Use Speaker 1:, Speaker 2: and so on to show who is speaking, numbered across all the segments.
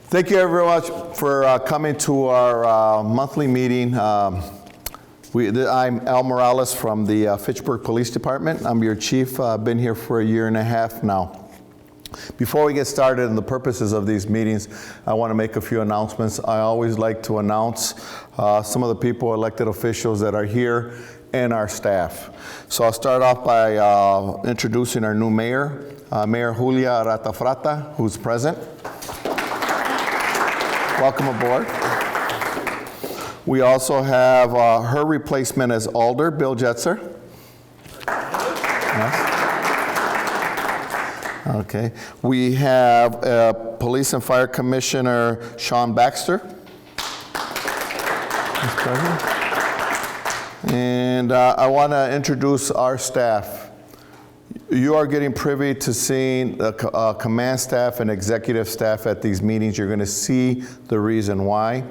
Speaker 1: Thank you very much for coming to our monthly meeting. I'm Al Morales from the Fitchburg Police Department. I'm your chief. I've been here for a year and a half now. Before we get started on the purposes of these meetings, I want to make a few announcements. I always like to announce some of the people, elected officials that are here and our staff. So I'll start off by introducing our new mayor, Mayor Julia Ratafrata, who's present. Welcome aboard. We also have her replacement as Alder, Bill Jetzer. Yes. Okay. We have Police and Fire Commissioner Sean Baxter. He's present. And I want to introduce our staff. You are getting privy to seeing the command staff and executive staff at these meetings. You're going to see the reason why.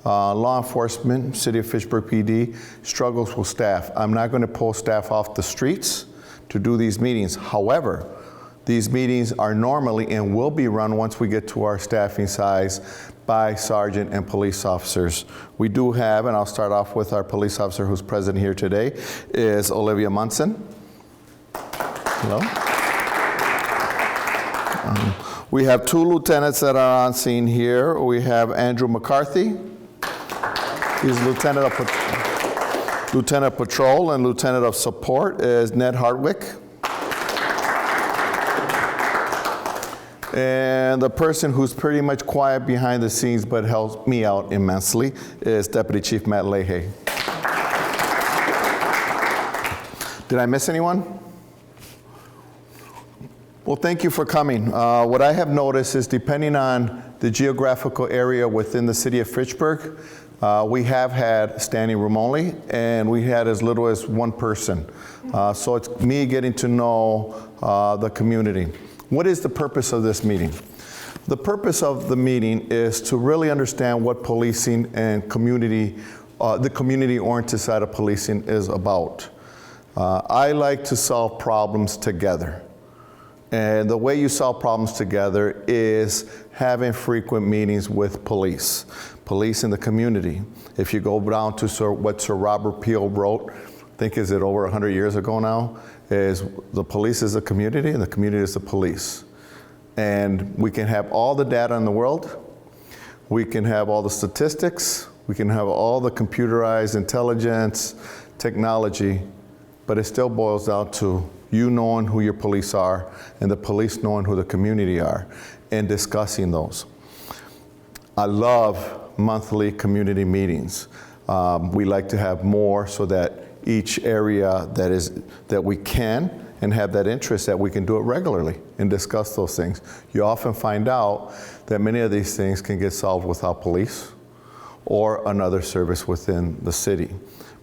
Speaker 1: Law enforcement, City of Fitchburg PD, struggles with staff. I'm not going to pull staff off the streets to do these meetings. However, these meetings are normally and will be run once we get to our staffing size by sergeant and police officers. We do have, and I'll start off with our police officer who's present here today, is Olivia Munson. Hello. We have two lieutenants that are on scene here. We have Andrew McCarthy. He's Lieutenant of Patrol, and Lieutenant of Support is Ned Hardwick. And the person who's pretty much quiet behind the scenes but helps me out immensely is Deputy Chief Matt Leahy. Did I miss anyone? Well, thank you for coming. What I have noticed is depending on the geographical area within the city of Fitchburg, we have had standing room only, and we had as little as one person. So it's me getting to know the community. What is the purpose of this meeting? The purpose of the meeting is to really understand what policing and community, the community-oriented side of policing is about. I like to solve problems together. And the way you solve problems together is having frequent meetings with police in the community. If you go down to what Sir Robert Peel wrote, I think is it over 100 years ago now, is the police is the community and the community is the police. And we can have all the data in the world, we can have all the statistics, we can have all the computerized intelligence, technology, but it still boils down to you knowing who your police are and the police knowing who the community are and discussing those. I love monthly community meetings. We like to have more so that each area that we can and have that interest that we can do it regularly and discuss those things. You often find out that many of these things can get solved without police or another service within the city.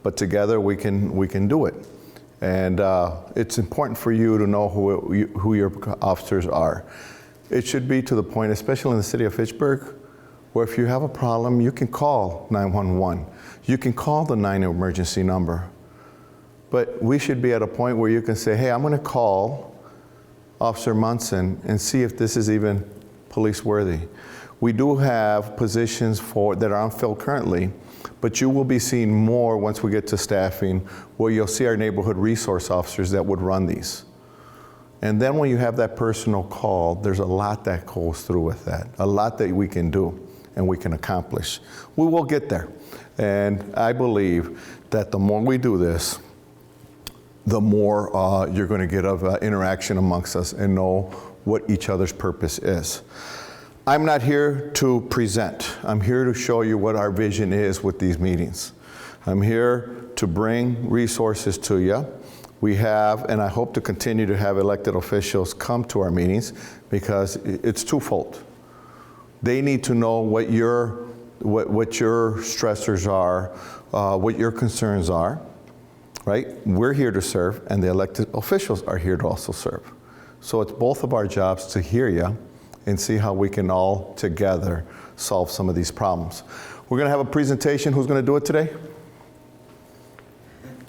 Speaker 1: But together we can do it. And it's important for you to know who your officers are. It should be to the point, especially in the city of Fitchburg, where if you have a problem, you can call 911. You can call the 9 emergency number. But we should be at a point where you can say, hey, I'm going to call Officer Munson and see if this is even police worthy. We do have positions that are unfilled currently, but you will be seeing more once we get to staffing, where you'll see our neighborhood resource officers that would run these. And then when you have that personal call, there's a lot that goes through with that, a lot that we can do and we can accomplish. We will get there. And I believe that the more we do this, the more you're going to get of interaction amongst us and know what each other's purpose is. I'm not here to present. I'm here to show you what our vision is with these meetings. I'm here to bring resources to you. We have, and I hope to continue to have elected officials come to our meetings because it's twofold. They need to know what your stressors are, what your concerns are, right? We're here to serve, and the elected officials are here to also serve. So it's both of our jobs to hear you and see how we can all together solve some of these problems. We're going to have a presentation. Who's going to do it today?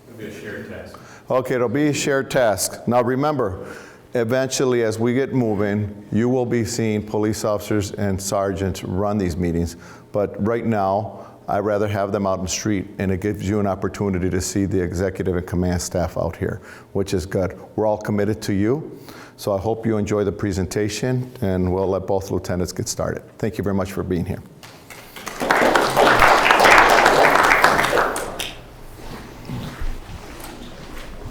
Speaker 2: It'll be a shared task.
Speaker 1: Okay, it'll be a shared task. Now remember, eventually, as we get moving, you will be seeing police officers and sergeants run these meetings. But right now, I'd rather have them out in the street, and it gives you an opportunity to see the executive and command staff out here, which is good. We're all committed to you, so I hope you enjoy the presentation, and we'll let both lieutenants get started. Thank you very much for being here.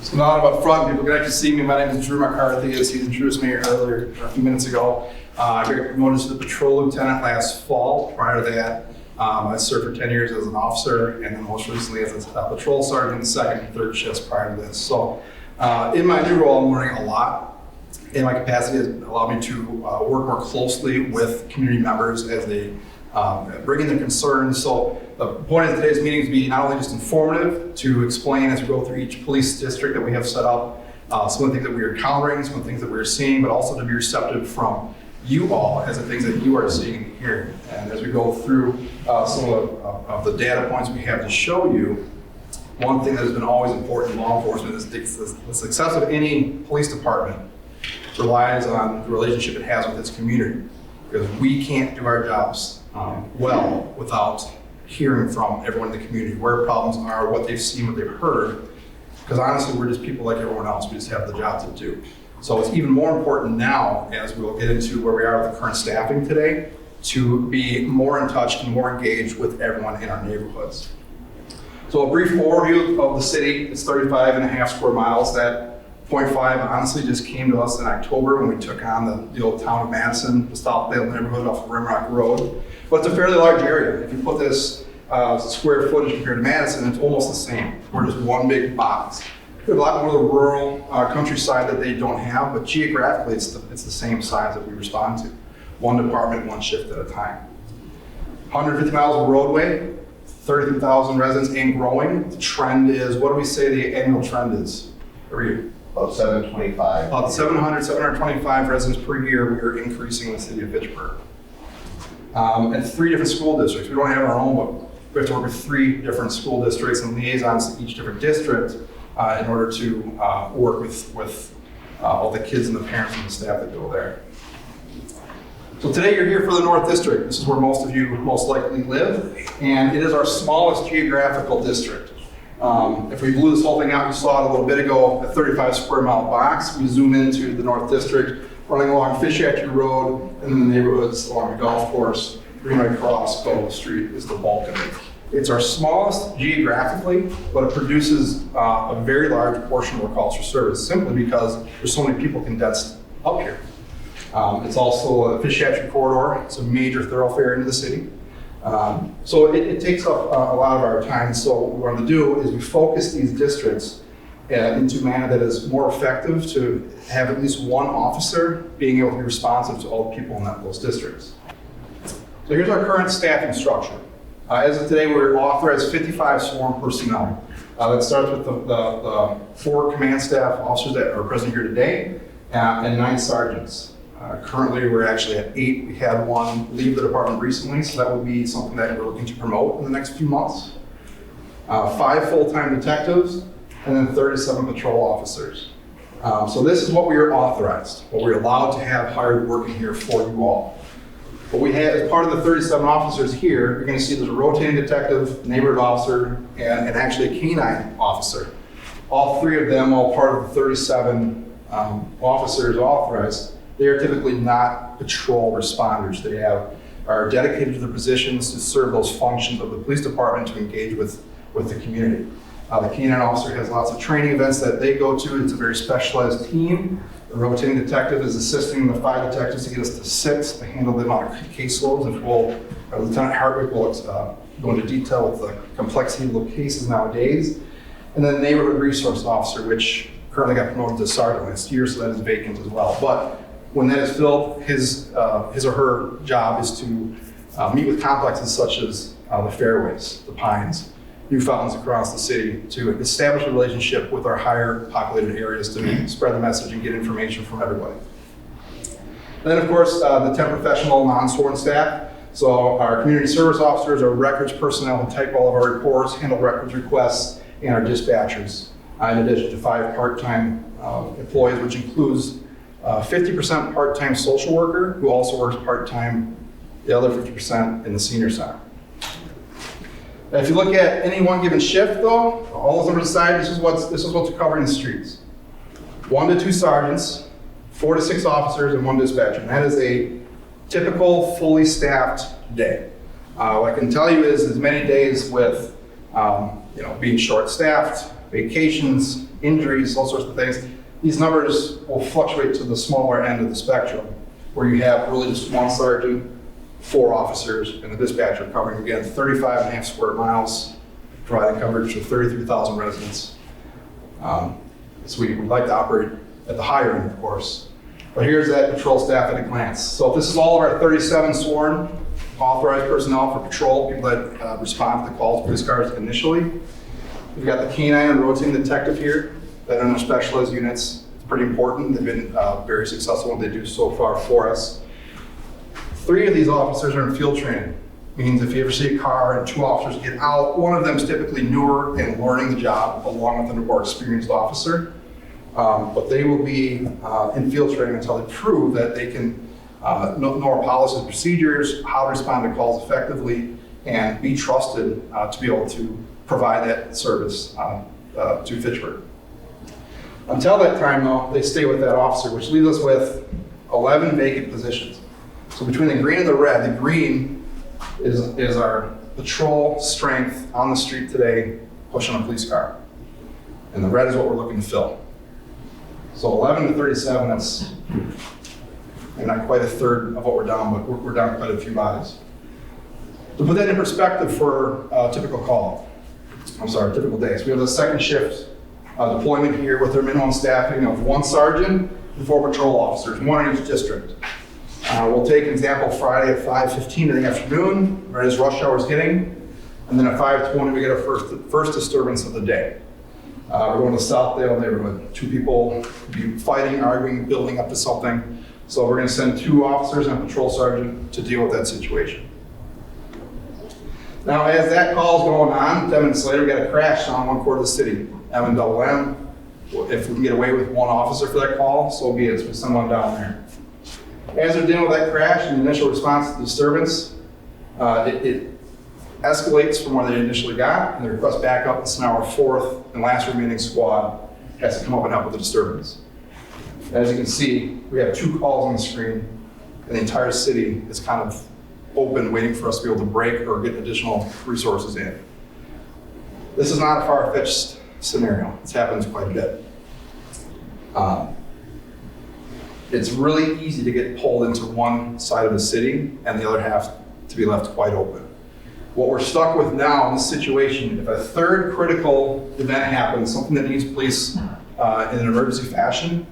Speaker 2: So now I'm up front, people can actually see me. My name is Drew McCarthy, as he introduced me earlier a few minutes ago. I got promoted to the patrol lieutenant last fall. Prior to that, I served for 10 years as an officer, and then most recently as a patrol sergeant, second and third shifts prior to this. So in my new role, I'm learning a lot. In my capacity, it allowed me to work more closely with community members as they bring in their concerns. So the point of today's meeting is to be not only just informative, to explain as we go through each police district that we have set up, some of the things that we are encountering, some of the things that we're seeing, but also to be receptive from you all as the things that you are seeing and hearing. And as we go through some of the data points we have to show you, one thing that has been always important in law enforcement is the success of any police department relies on the relationship it has with its community. Because we can't do our jobs well without hearing from everyone in the community where problems are, what they've seen, what they've heard. Because honestly, we're just people like everyone else. We just have the job to do. So it's even more important now, as we'll get into where we are with the current staffing today, to be more in touch and more engaged with everyone in our neighborhoods. So a brief overview of the city. It's 35.5 square miles. That 0.5 honestly just came to us in October when we took on the old town of Madison, the Southdale neighborhood off of Rimrock Road. But it's a fairly large area. If you put this square footage compared to Madison, it's almost the same. We're just one big box. We have a lot more of the rural countryside that they don't have, but geographically it's the same size that we respond to. One department, one shift at a time. 150 miles of roadway, 33,000 residents and growing. The trend is, what do we say the annual trend is every year?
Speaker 1: About 725.
Speaker 2: About 725 residents per year we are increasing in the city of Fitchburg. And 3 different school districts. We don't have our own, but we have to work with 3 different school districts and liaisons to each different district in order to work with all the kids and the parents and the staff that go there. So today you're here for the North District. This is where most of you most likely live, and it is our smallest geographical district. If we blew this whole thing out, you saw it a little bit ago, a 35 square mile box. We zoom into the North District, running along Fishhatchery Road, and then the neighborhoods along the golf course, Greenway Cross, Bow Street is the bulk of it. It's our smallest geographically, but it produces a very large portion of our calls for service simply because there's so many people condensed up here. It's also a Fishhatchery corridor. It's a major thoroughfare into the city. So it takes up a lot of our time. So what we want to do is we focus these districts into a manner that is more effective to have at least one officer being able to be responsive to all the people in those districts. So here's our current staffing structure. As of today, we're authorized 55 sworn personnel. That starts with the 4 command staff officers that are present here today and 9 sergeants. Currently, we're actually at 8. We had 1 leave the department recently, so that would be something that we're looking to promote in the next few months. 5 full-time detectives, and then 37 patrol officers. So this is what we are authorized, what we're allowed to have hired working here for you all. What we have as part of the 37 officers here, you're going to see there's a rotating detective, neighborhood officer, and actually a canine officer. All 3 of them, all part of the 37 officers authorized. They are typically not patrol responders. They are dedicated to the positions to serve those functions of the police department to engage with the community. The canine officer has lots of training events that they go to. It's a very specialized team. The rotating detective is assisting the 5 detectives to get us to 6 to handle the amount of caseloads. And Lieutenant Hartwick will go into detail with the complexity of the cases nowadays. And then the neighborhood resource officer, which currently got promoted to sergeant last year, so that is vacant as well. But when that is filled, his or her job is to meet with complexes such as the Fairways, the Pines, new fountains across the city to establish a relationship with our higher populated areas to spread the message and get information from everybody. And then of course, the 10 professional non-sworn staff. So our community service officers, our records personnel who type all of our reports, handle records requests, and our dispatchers, in addition to 5 part-time employees, which includes 50% part-time social worker who also works part-time, the other 50% in the senior center. Now, if you look at any one given shift though, all those numbers aside, this is what's covering the streets. 1 to 2 sergeants, 4 to 6 officers, and 1 dispatcher. And that is a typical fully staffed day. What I can tell you is many days with being short-staffed, vacations, injuries, all sorts of things, these numbers will fluctuate to the smaller end of the spectrum, where you have really just 1 sergeant, 4 officers, and the dispatcher covering, again, 35.5 square miles, providing coverage to 33,000 residents. So we'd like to operate at the higher end, of course. But here's that patrol staff at a glance. So this is all of our 37 sworn authorized personnel for patrol, people that respond to the calls, police cars initially. We've got the canine and rotating detective here that are in our specialized units. It's pretty important. They've been very successful in what they do so far for us. 3 of these officers are in field training. Means if you ever see a car and 2 officers get out, one of them is typically newer and learning the job along with a more experienced officer. But they will be in field training until they prove that they can know our policies and procedures, how to respond to calls effectively, and be trusted to be able to provide that service to Fitchburg. Until that time, though, they stay with that officer, which leaves us with 11 vacant positions. So between the green and the red, the green is our patrol strength on the street today, pushing a police car. And the red is what we're looking to fill. So 11 to 37, that's not quite a third of what we're down, but we're down quite a few bodies. To put that in perspective for a typical typical day. So we have the second shift deployment here with our minimum staffing of 1 sergeant and 4 patrol officers, 1 in each district. We'll take an example Friday at 5:15 in the afternoon, right as rush hour is hitting, and then at 5:20 we get our first disturbance of the day. We're going to Southdale neighborhood. 2 people could be fighting, arguing, building up to something. So we're going to send 2 officers and a patrol sergeant to deal with that situation. Now, as that call is going on, 10 minutes later, we got a crash on one quarter of the city, M&M. If we can get away with 1 officer for that call, so be it. Let's put someone down there. As they're dealing with that crash and the initial response to the disturbance, it escalates from where they initially got, and they request backup, and so now our 4th and last remaining squad has to come up and help with the disturbance. As you can see, we have 2 calls on the screen, and the entire city is kind of open, waiting for us to be able to break or get additional resources in. This is not a far-fetched scenario. This happens quite a bit. It's really easy to get pulled into one side of the city and the other half to be left quite open. What we're stuck with now in this situation, if a third critical event happens, something that needs police in an emergency fashion,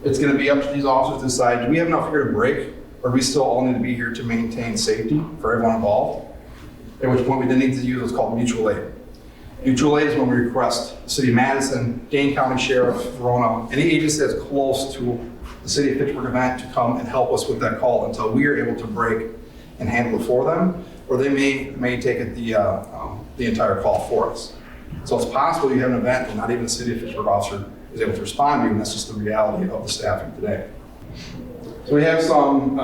Speaker 2: it's going to be up to these officers to decide, do we have enough here to break, or do we still all need to be here to maintain safety for everyone involved? At which point we then need to use what's called mutual aid. Mutual aid is when we request the City of Madison, Dane County Sheriff, Verona, any agency that's close to the City of Fitchburg event to come and help us with that call until we are able to break and handle it for them, or they may take it the entire call for us. So it's possible you have an event and not even the City of Fitchburg officer is able to respond to you, and that's just the reality of the staffing today. So we have some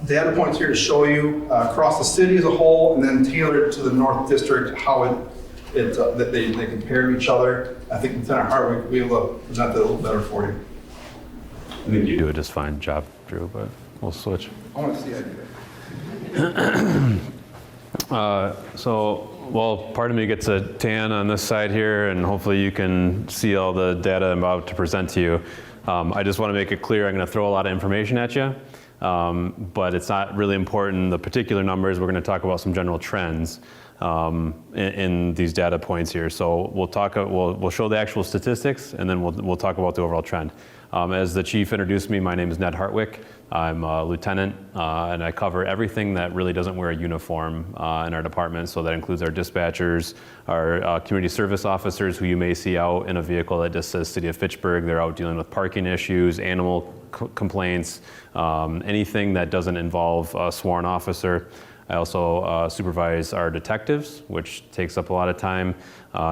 Speaker 2: data points here to show you across the city as a whole, and then tailored to the North District, how that they compare to each other. I think Lieutenant Hartwick will be able to present that a little better for you.
Speaker 3: I think you do a just fine job, Drew, but we'll switch.
Speaker 2: I want to see how you do it.
Speaker 3: Well, part of me gets a tan on this side here, and hopefully you can see all the data I'm about to present to you. I just want to make it clear I'm going to throw a lot of information at you, but it's not really important, the particular numbers. We're going to talk about some general trends in these data points here. So we'll show the actual statistics, and then we'll talk about the overall trend. As the chief introduced me, my name is Ned Hartwick. I'm a lieutenant, and I cover everything that really doesn't wear a uniform in our department. So that includes our dispatchers, our community service officers, who you may see out in a vehicle that just says City of Fitchburg. They're out dealing with parking issues, animal complaints, anything that doesn't involve a sworn officer. I also supervise our detectives, which takes up a lot of time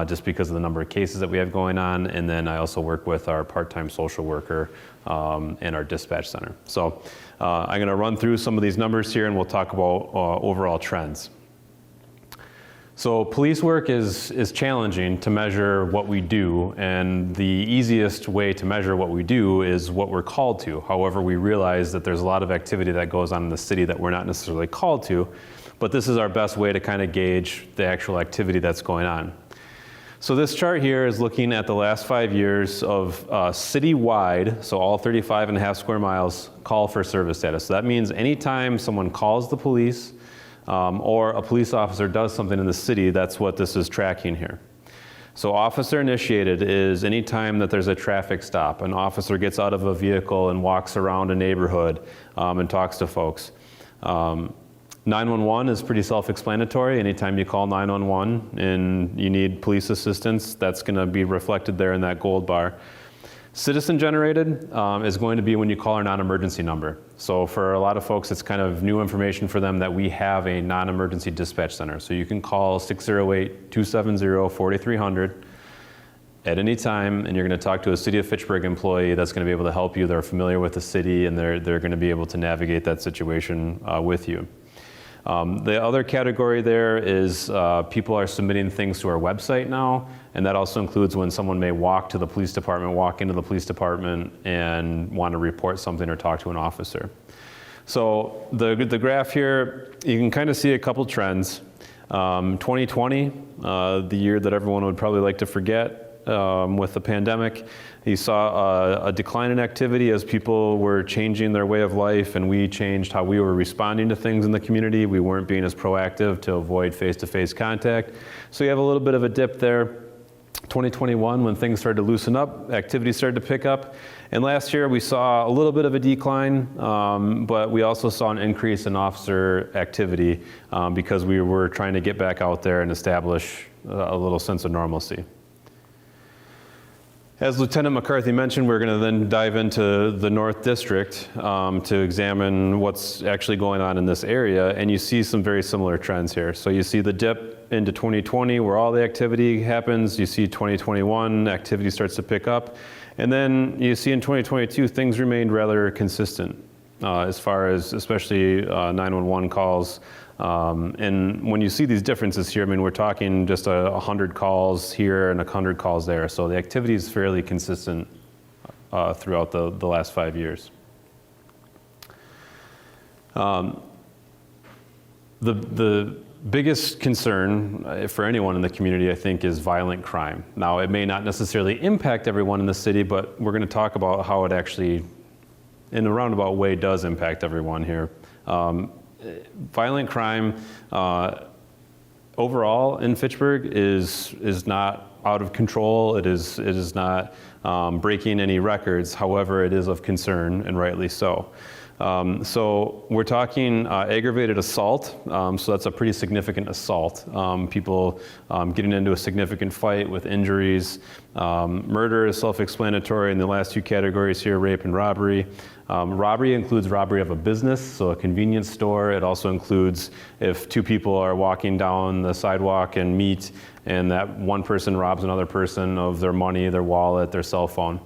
Speaker 3: just because of the number of cases that we have going on. And then I also work with our part-time social worker and our dispatch center. So I'm going to run through some of these numbers here and we'll talk about overall trends. So police work is challenging to measure what we do, and the easiest way to measure what we do is what we're called to. However, we realize that there's a lot of activity that goes on in the city that we're not necessarily called to, but this is our best way to kind of gauge the actual activity that's going on. So this chart here is looking at the last 5 years of citywide, so all 35.5 square miles, call for service status. So that means anytime someone calls the police, or a police officer does something in the city, that's what this is tracking here. So officer initiated is any time that there's a traffic stop, an officer gets out of a vehicle and walks around a neighborhood and talks to folks. 911 is pretty self-explanatory. Anytime you call 911 and you need police assistance, that's going to be reflected there in that gold bar. Citizen generated is going to be when you call our non-emergency number. So for a lot of folks, it's kind of new information for them that we have a non-emergency dispatch center. So you can call 608-270-4300 at any time, and you're going to talk to a City of Fitchburg employee that's going to be able to help you. They're familiar with the city, and they're going to be able to navigate that situation with you. The other category there is people are submitting things to our website now, and that also includes when someone may walk into the police department and want to report something or talk to an officer. So the graph here, you can kind of see a couple trends. 2020, the year that everyone would probably like to forget, with the pandemic, you saw a decline in activity as people were changing their way of life, and we changed how we were responding to things in the community. We weren't being as proactive to avoid face-to-face contact. So you have a little bit of a dip there. 2021, when things started to loosen up, activity started to pick up. And last year we saw a little bit of a decline, but we also saw an increase in officer activity because we were trying to get back out there and establish a little sense of normalcy. As Lieutenant McCarthy mentioned, we're going to then dive into the North District to examine what's actually going on in this area, and you see some very similar trends here. So you see the dip into 2020 where all the activity happens. You see 2021, activity starts to pick up. And then you see in 2022, things remained rather consistent as far as especially 911 calls. And when you see these differences here, I mean, we're talking just 100 calls here and 100 calls there. So the activity is fairly consistent throughout the last 5 years. The biggest concern for anyone in the community, I think, is violent crime. Now, it may not necessarily impact everyone in the city, but we're going to talk about how it actually, in a roundabout way, does impact everyone here. Violent crime overall in Fitchburg is not out of control. It is not breaking any records. However, it is of concern, and rightly so. So we're talking aggravated assault. So that's a pretty significant assault. People getting into a significant fight with injuries. Murder is self-explanatory in the last two categories here, rape and robbery. Robbery includes robbery of a business, so a convenience store. It also includes if two people are walking down the sidewalk and meet, and that one person robs another person of their money, their wallet, their cell phone.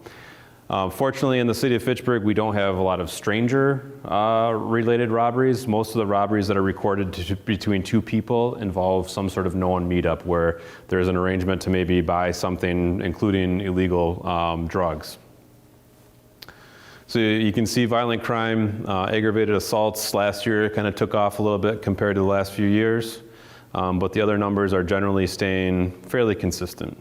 Speaker 3: Fortunately, in the city of Fitchburg, we don't have a lot of stranger-related robberies. Most of the robberies that are recorded between two people involve some sort of known meetup where there's an arrangement to maybe buy something, including illegal drugs. So you can see violent crime, aggravated assaults last year kind of took off a little bit compared to the last few years, but the other numbers are generally staying fairly consistent.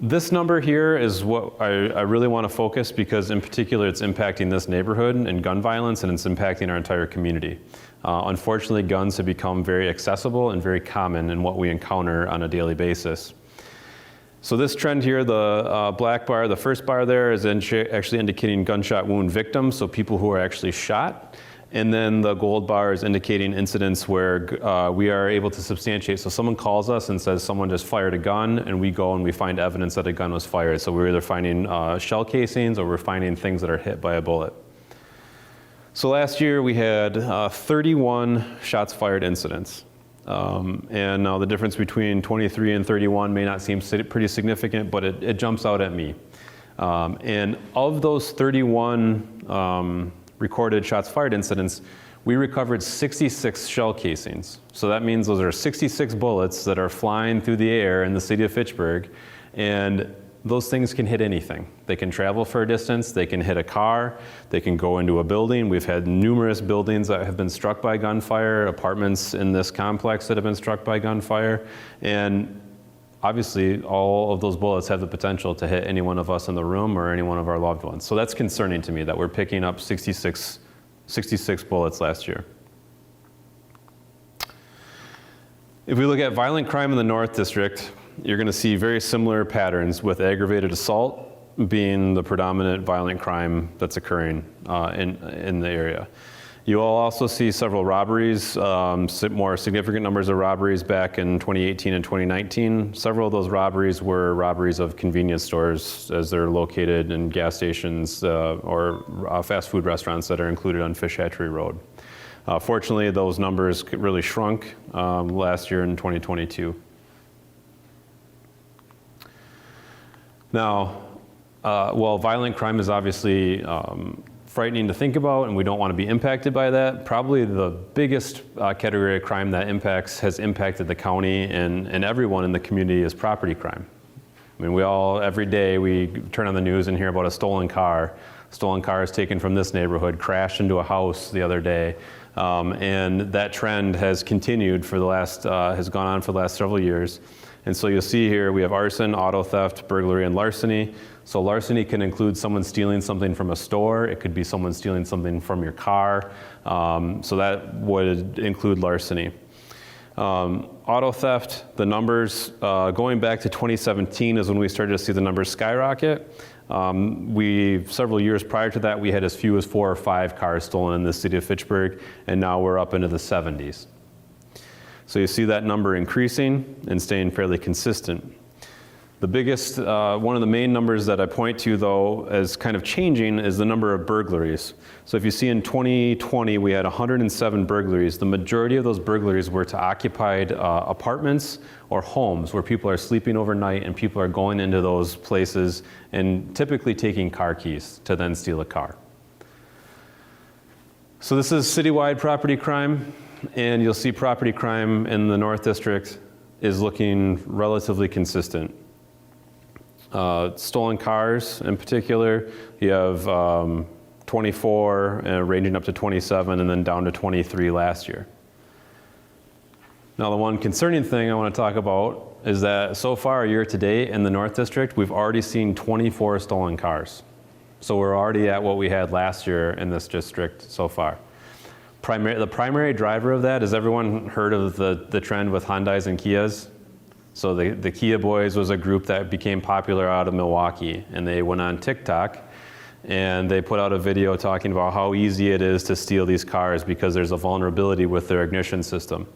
Speaker 3: This number here is what I really want to focus because in particular it's impacting this neighborhood and gun violence, and it's impacting our entire community. Unfortunately, guns have become very accessible and very common in what we encounter on a daily basis. So this trend here, the black bar, the first bar there is actually indicating gunshot wound victims, so people who are actually shot. And then the gold bar is indicating incidents where we are able to substantiate. So someone calls us and says someone just fired a gun, and we go and we find evidence that a gun was fired. So we're either finding shell casings or we're finding things that are hit by a bullet. So last year we had 31 shots fired incidents. And now the difference between 23 and 31 may not seem pretty significant, but it jumps out at me. And of those 31 recorded shots fired incidents, we recovered 66 shell casings. So that means those are 66 bullets that are flying through the air in the city of Fitchburg, and those things can hit anything. They can travel for a distance, they can hit a car, they can go into a building. We've had numerous buildings that have been struck by gunfire, apartments in this complex that have been struck by gunfire, and obviously all of those bullets have the potential to hit any one of us in the room or any one of our loved ones. So that's concerning to me that we're picking up 66 bullets last year. If we look at violent crime in the North District, you're going to see very similar patterns, with aggravated assault being the predominant violent crime that's occurring in the area. You will also see several robberies, more significant numbers of robberies back in 2018 and 2019. Several of those robberies were robberies of convenience stores, as they're located in gas stations or fast food restaurants that are included on Fish Hatchery Road. Fortunately, those numbers really shrunk last year in 2022. Now, while violent crime is obviously frightening to think about, and we don't want to be impacted by that, probably the biggest category of crime that has impacted the county and everyone in the community is property crime. I mean, every day we turn on the news and hear about a stolen car. Stolen car is taken from this neighborhood, crashed into a house the other day. And that trend has continued has gone on for the last several years. And so you'll see here we have arson, auto theft, burglary, and larceny. So larceny can include someone stealing something from a store. It could be someone stealing something from your car. So that would include larceny. Auto theft, the numbers going back to 2017 is when we started to see the numbers skyrocket. Several years prior to that, we had as few as 4 or 5 cars stolen in the city of Fitchburg, and now we're up into the 70s. So you see that number increasing and staying fairly consistent. The biggest, one of the main numbers that I point to, though, as kind of changing is the number of burglaries. So if you see in 2020, we had 107 burglaries. The majority of those burglaries were to occupied apartments or homes where people are sleeping overnight and people are going into those places and typically taking car keys to then steal a car. So this is citywide property crime, and you'll see property crime in the North District is looking relatively consistent. Stolen cars in particular, you have 24 ranging up to 27 and then down to 23 last year. Now the one concerning thing I want to talk about is that so far year to date in the North District, we've already seen 24 stolen cars. So we're already at what we had last year in this district so far. The primary driver of that, has everyone heard of the trend with Hyundais and Kias? So the Kia Boys was a group that became popular out of Milwaukee, and they went on TikTok and they put out a video talking about how easy it is to steal these cars because there's a vulnerability with their ignition system.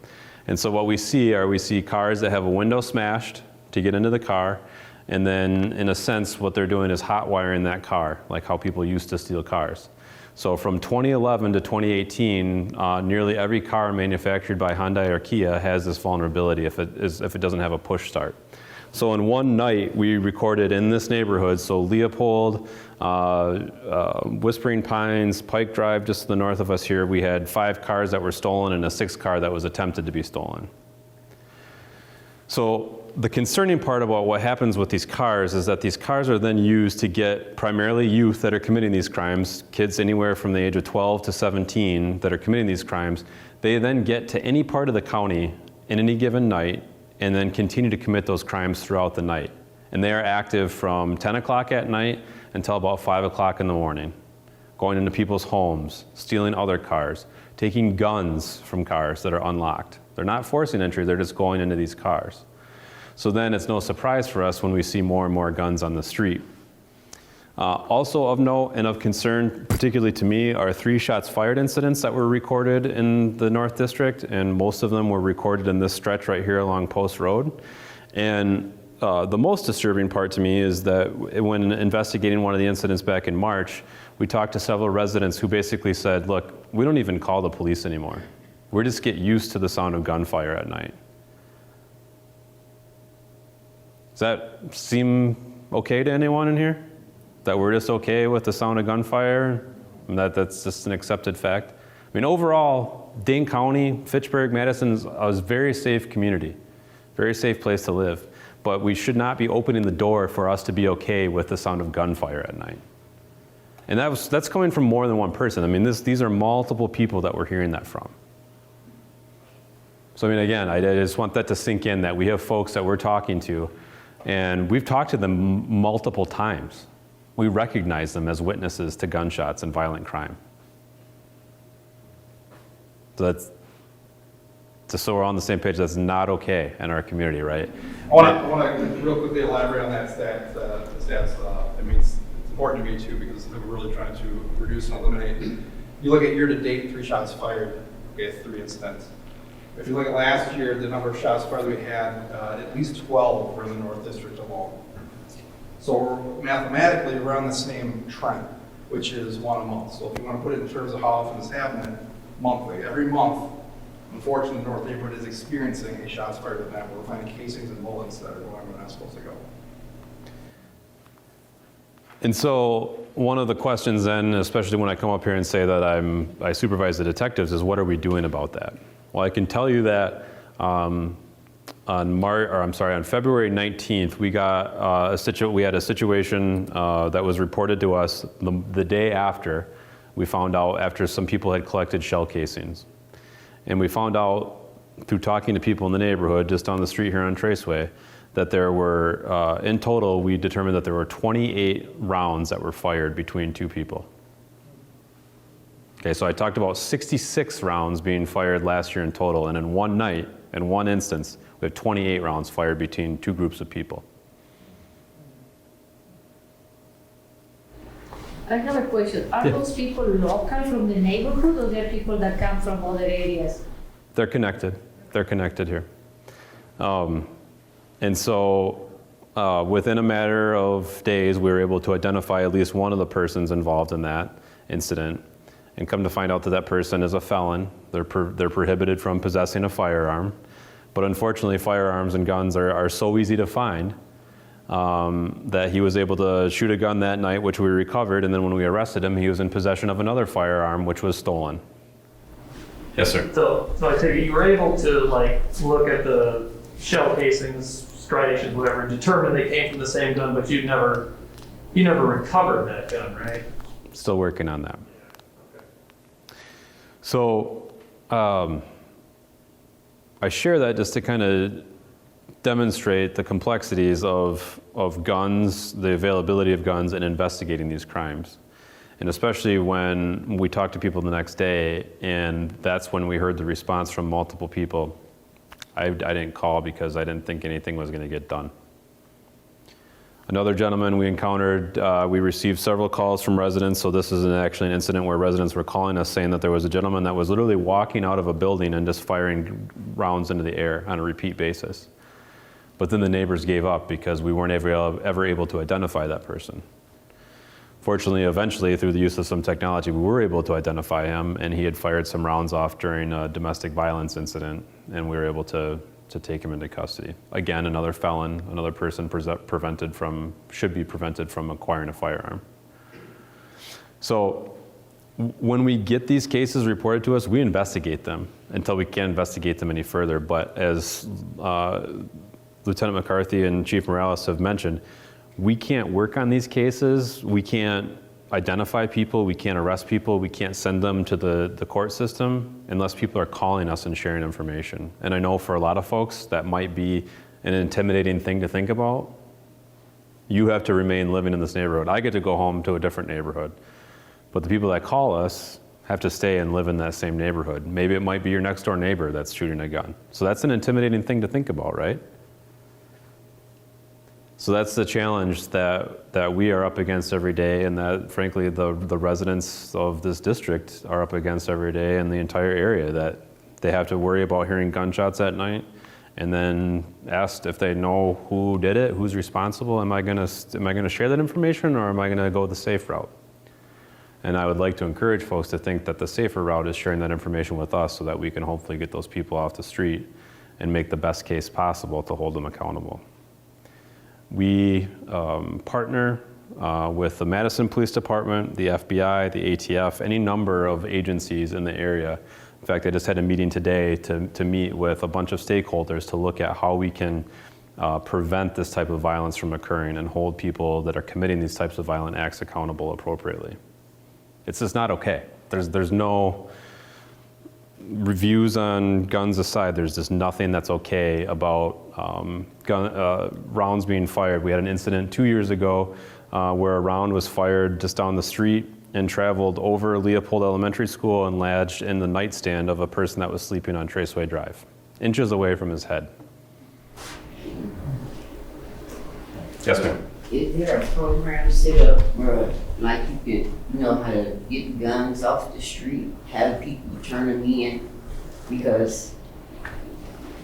Speaker 3: And so what we see cars that have a window smashed to get into the car, and then in a sense what they're doing is hot wiring that car, like how people used to steal cars. So from 2011 to 2018, nearly every car manufactured by Hyundai or Kia has this vulnerability if it doesn't have a push start. So in one night, we recorded in this neighborhood, so Leopold, Whispering Pines, Pike Drive, just to the north of us here, we had 5 cars that were stolen and a 6th car that was attempted to be stolen. So the concerning part about what happens with these cars is that these cars are then used to get primarily youth that are committing these crimes, kids anywhere from the age of 12 to 17 that are committing these crimes. They then get to any part of the county in any given night and then continue to commit those crimes throughout the night. And they are active from 10 o'clock at night until about 5 o'clock in the morning, going into people's homes, stealing other cars, taking guns from cars that are unlocked. They're not forcing entry, they're just going into these cars. So then it's no surprise for us when we see more and more guns on the street. Also of note and of concern, particularly to me, are 3 shots fired incidents that were recorded in the North District, and most of them were recorded in this stretch right here along Post Road. And the most disturbing part to me is that when investigating one of the incidents back in March, we talked to several residents who basically said, look, we don't even call the police anymore. We just get used to the sound of gunfire at night. Does that seem okay to anyone in here? That we're just okay with the sound of gunfire? And that's just an accepted fact? I mean, overall, Dane County, Fitchburg, Madison is a very safe community, very safe place to live. But we should not be opening the door for us to be okay with the sound of gunfire at night. And that's coming from more than one person. I mean, these are multiple people that we're hearing that from. So I mean, again, I just want that to sink in, that we have folks that we're talking to, and we've talked to them multiple times. We recognize them as witnesses to gunshots and violent crime. So that's, just so we're on the same page, that's not okay in our community, right?
Speaker 2: I want to real quickly elaborate on that stats. I mean, it's important to me too, because we're really trying to reduce and eliminate. You look at year-to-date, 3 shots fired, we had 3 incidents. If you look at last year, the number of shots fired we had, at least 12 were in the North District alone. So we're mathematically around the same trend, which is 1 a month. So if you want to put it in terms of how often it's happening, monthly. Every month, unfortunately, the North neighborhood is experiencing a shots fired event where we're finding casings and bullets that are going where they're not supposed to go.
Speaker 3: And so one of the questions then, especially when I come up here and say that I supervise the detectives, is what are we doing about that? Well, I can tell you that on February 19th, we got we had a situation that was reported to us the day after. We found out after some people had collected shell casings. And we found out through talking to people in the neighborhood, just on the street here on Traceway, that there were, in total, we determined that there were 28 rounds that were fired between 2 people. Okay, so I talked about 66 rounds being fired last year in total, and in one night, in one instance, we have 28 rounds fired between 2 groups of people.
Speaker 4: I have a question. Are those people local from the neighborhood, or they're people that come from other areas?
Speaker 3: They're connected. They're connected here. And so within a matter of days, we were able to identify at least one of the persons involved in that incident, and come to find out that that person is a felon. They're prohibited from possessing a firearm. But unfortunately, firearms and guns are so easy to find that he was able to shoot a gun that night, which we recovered, and then when we arrested him, he was in possession of another firearm, which was stolen. Yes, sir.
Speaker 5: So I take it you were able to look at the shell casings, striations, whatever, and determine they came from the same gun, but you never recovered that gun, right?
Speaker 3: Still working on that. So I share that just to kind of demonstrate the complexities of guns, the availability of guns, and investigating these crimes. And especially when we talked to people the next day, and that's when we heard the response from multiple people. I didn't call because I didn't think anything was going to get done. Another gentleman we encountered, we received several calls from residents, so this is actually an incident where residents were calling us saying that there was a gentleman that was literally walking out of a building and just firing rounds into the air on a repeat basis. But then the neighbors gave up because we weren't ever able to identify that person. Fortunately, eventually, through the use of some technology, we were able to identify him, and he had fired some rounds off during a domestic violence incident, and we were able to take him into custody. Again, another felon, another person should be prevented from acquiring a firearm. So when we get these cases reported to us, we investigate them until we can't investigate them any further. But as Lieutenant McCarthy and Chief Morales have mentioned, we can't work on these cases. We can't identify people. We can't arrest people. We can't send them to the court system unless people are calling us and sharing information. And I know for a lot of folks that might be an intimidating thing to think about. You have to remain living in this neighborhood. I get to go home to a different neighborhood. But the people that call us have to stay and live in that same neighborhood. Maybe it might be your next door neighbor that's shooting a gun. So that's an intimidating thing to think about, right? So that's the challenge that we are up against every day, and that frankly the residents of this district are up against every day in the entire area, that they have to worry about hearing gunshots at night, and then asked if they know who did it, who's responsible. Am I gonna share that information, or am I gonna go the safe route? And I would like to encourage folks to think that the safer route is sharing that information with us so that we can hopefully get those people off the street and make the best case possible to hold them accountable. We partner with the Madison Police Department, the FBI, the ATF, any number of agencies in the area. In fact, I just had a meeting today to meet with a bunch of stakeholders to look at how we can prevent this type of violence from occurring and hold people that are committing these types of violent acts accountable appropriately. It's just not okay. There's no, reviews on guns aside, there's just nothing that's okay about rounds being fired. We had an incident 2 years ago where a round was fired just down the street and traveled over Leopold Elementary School and lodged in the nightstand of a person that was sleeping on Traceway Drive, inches away from his head. Yes, ma'am.
Speaker 6: Is there a program set up where, like, you can know how to get guns off the street, have people turn them in? Because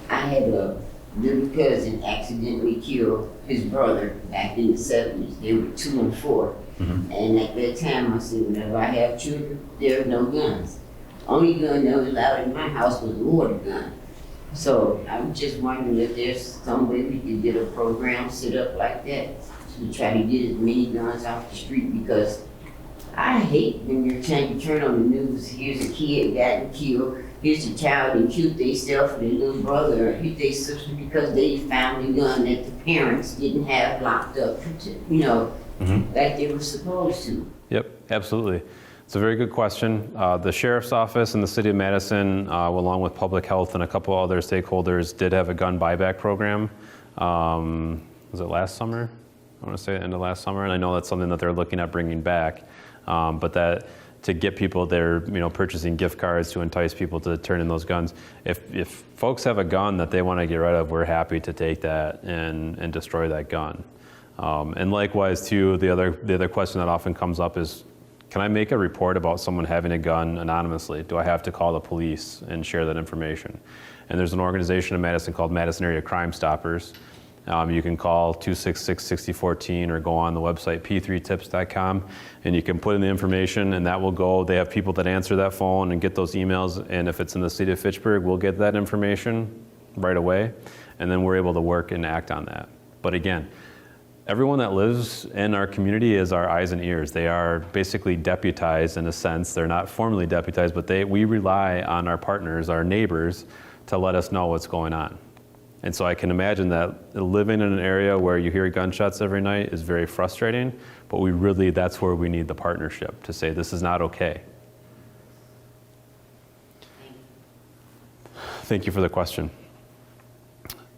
Speaker 6: I had a little cousin accidentally kill his brother back in the 70s. They were 2 and 4. Mm-hmm. And at that time I said, whenever I have children, there are no guns. Only gun that was allowed in my house was a water gun. So I'm just wondering if there's some way we could get a program set up like that to try to get as many guns off the street, because I hate when you turn on the news, here's a kid gotten killed, here's a child that killed themselves or their little brother or hit their sister because they found a gun that the parents didn't have locked up, like they were supposed to.
Speaker 3: Yep, absolutely. It's a very good question. The Sheriff's Office in the City of Madison, along with Public Health and a couple other stakeholders, did have a gun buyback program. Was it last summer? I want to say the end of last summer, and I know that's something that they're looking at bringing back. But that to get people there, purchasing gift cards to entice people to turn in those guns. If folks have a gun that they want to get rid of, we're happy to take that and destroy that gun. And likewise, too, the other question that often comes up is, can I make a report about someone having a gun anonymously? Do I have to call the police and share that information? And there's an organization in Madison called Madison Area Crime Stoppers. You can call 266-6014 or go on the website p3tips.com, and you can put in the information, and that will go. They have people that answer that phone and get those emails, and if it's in the city of Fitchburg, we'll get that information right away, and then we're able to work and act on that. But again, everyone that lives in our community is our eyes and ears. They are basically deputized in a sense. They're not formally deputized, but we rely on our partners, our neighbors, to let us know what's going on. And so I can imagine that living in an area where you hear gunshots every night is very frustrating, but that's where we need the partnership to say this is not okay. Thank you for the question.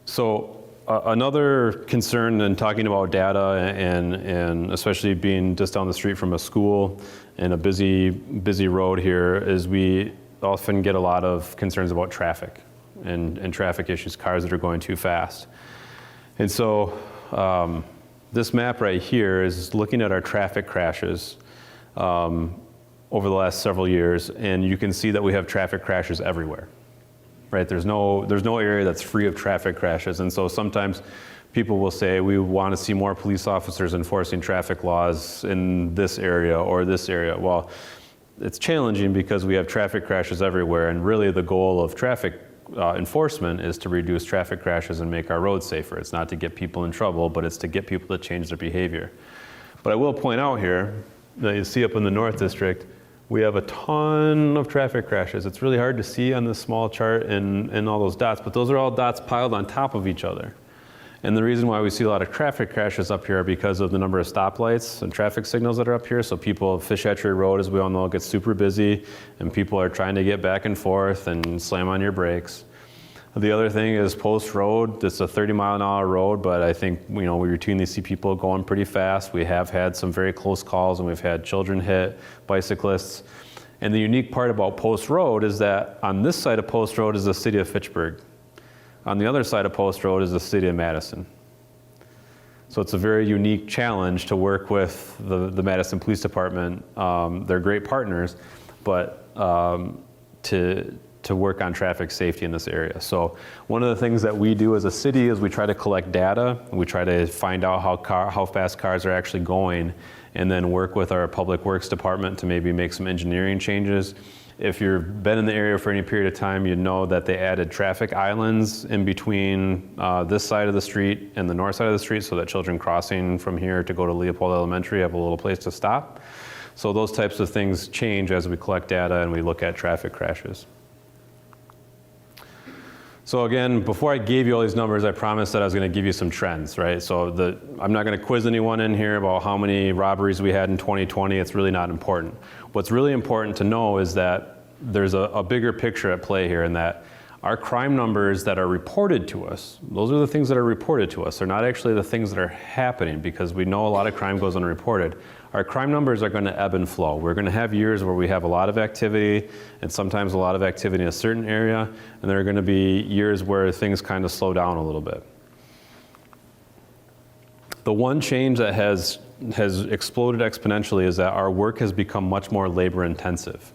Speaker 3: So another concern in talking about data and especially being just down the street from a school and a busy road here is we often get a lot of concerns about traffic. And traffic issues, cars that are going too fast. And so this map right here is looking at our traffic crashes over the last several years, and you can see that we have traffic crashes everywhere, right? There's no area that's free of traffic crashes, and so sometimes people will say we want to see more police officers enforcing traffic laws in this area or this area. Well, it's challenging because we have traffic crashes everywhere, and really the goal of traffic enforcement is to reduce traffic crashes and make our roads safer. It's not to get people in trouble, but it's to get people to change their behavior. But I will point out here that you see up in the North District, we have a ton of traffic crashes. It's really hard to see on this small chart and all those dots, but those are all dots piled on top of each other. And the reason why we see a lot of traffic crashes up here are because of the number of stoplights and traffic signals that are up here. So Fish Hatchery Road, as we all know, gets super busy, and people are trying to get back and forth and slam on your brakes. The other thing is Post Road. It's a 30-mile-an-hour road, but I think we routinely see people going pretty fast. We have had some very close calls, and we've had children hit, bicyclists. And the unique part about Post Road is that on this side of Post Road is the city of Fitchburg. On the other side of Post Road is the city of Madison. So it's a very unique challenge to work with the Madison Police Department. They're great partners, but to to work on traffic safety in this area. So one of the things that we do as a city is we try to collect data. We try to find out how fast cars are actually going, and then work with our public works department to maybe make some engineering changes. If you've been in the area for any period of time, you know that they added traffic islands in between this side of the street and the north side of the street, so that children crossing from here to go to Leopold Elementary have a little place to stop. So those types of things change as we collect data and we look at traffic crashes. So again, before I gave you all these numbers, I promised that I was going to give you some trends, right? So I'm not going to quiz anyone in here about how many robberies we had in 2020. It's really not important. What's really important to know is that there's a bigger picture at play here, in that our crime numbers that are reported to us, those are the things that are reported to us. They're not actually the things that are happening, because we know a lot of crime goes unreported. Our crime numbers are going to ebb and flow. We're going to have years where we have a lot of activity, and sometimes a lot of activity in a certain area, and there are going to be years where things kind of slow down a little bit. The one change that has exploded exponentially is that our work has become much more labor intensive.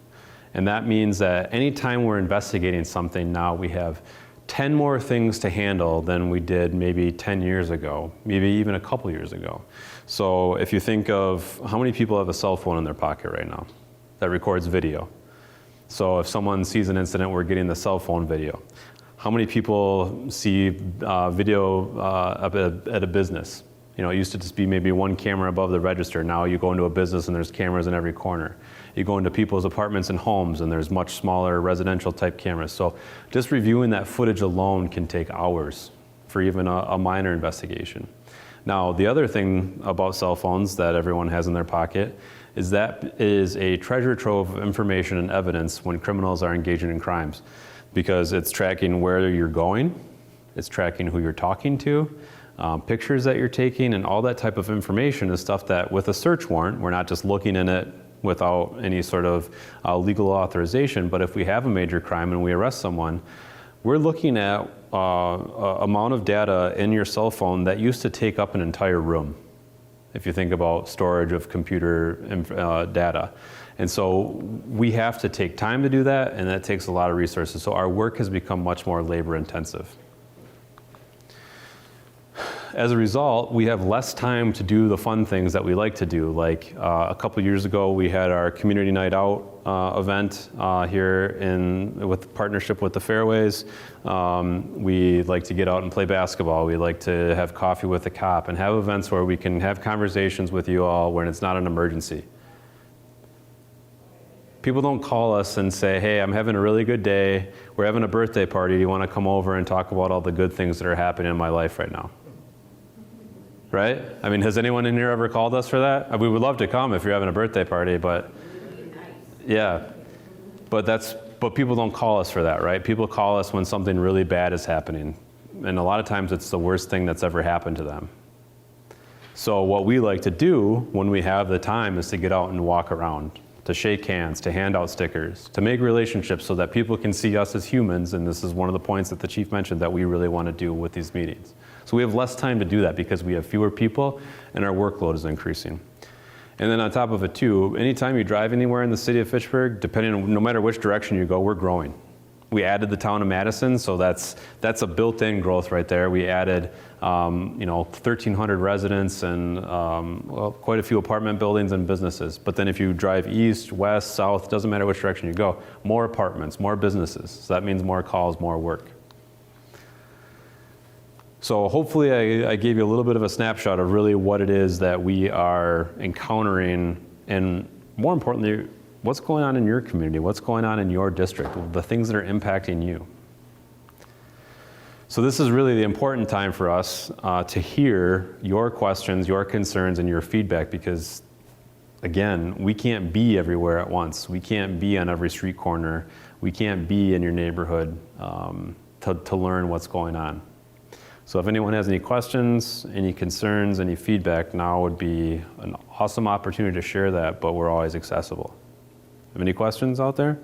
Speaker 3: And that means that anytime we're investigating something now, we have 10 more things to handle than we did maybe 10 years ago, maybe even a couple years ago. So if you think of how many people have a cell phone in their pocket right now that records video. So if someone sees an incident, we're getting the cell phone video. How many people see video at a business? You know, it used to just be maybe one camera above the register. Now you go into a business and there's cameras in every corner. You go into people's apartments and homes and there's much smaller residential type cameras. So just reviewing that footage alone can take hours for even a minor investigation. Now, the other thing about cell phones that everyone has in their pocket is that is a treasure trove of information and evidence when criminals are engaging in crimes, because it's tracking where you're going, it's tracking who you're talking to, pictures that you're taking, and all that type of information is stuff that with a search warrant, we're not just looking in it without any sort of legal authorization, but if we have a major crime and we arrest someone, we're looking at amount of data in your cell phone that used to take up an entire room, if you think about storage of computer data. And so we have to take time to do that, and that takes a lot of resources. So our work has become much more labor intensive. As a result, we have less time to do the fun things that we like to do. Like a couple years ago, we had our community night out event here with partnership with the Fairways. We like to get out and play basketball. We like to have coffee with the cop and have events where we can have conversations with you all when it's not an emergency. People don't call us and say, hey, I'm having a really good day. We're having a birthday party. Do you want to come over and talk about all the good things that are happening in my life right now? Right? I mean, has anyone in here ever called us for that? We would love to come if you're having a birthday party, but yeah. But people don't call us for that, right? People call us when something really bad is happening. And a lot of times it's the worst thing that's ever happened to them. So what we like to do when we have the time is to get out and walk around, to shake hands, to hand out stickers, to make relationships so that people can see us as humans. And this is one of the points that the chief mentioned that we really want to do with these meetings. So we have less time to do that because we have fewer people and our workload is increasing. And then on top of it too, anytime you drive anywhere in the city of Fitchburg, depending on no matter which direction you go, we're growing. We added the town of Madison, so that's a built-in growth right there. We added 1,300 residents and quite a few apartment buildings and businesses. But then if you drive east, west, south, doesn't matter which direction you go, more apartments, more businesses. So that means more calls, more work. So hopefully I gave you a little bit of a snapshot of really what it is that we are encountering, and more importantly, what's going on in your community, what's going on in your district, the things that are impacting you. So this is really the important time for us to hear your questions, your concerns, and your feedback, because again, we can't be everywhere at once. We can't be on every street corner. We can't be in your neighborhood to learn what's going on. So if anyone has any questions, any concerns, any feedback, now would be an awesome opportunity to share that, but we're always accessible. Have any questions out there?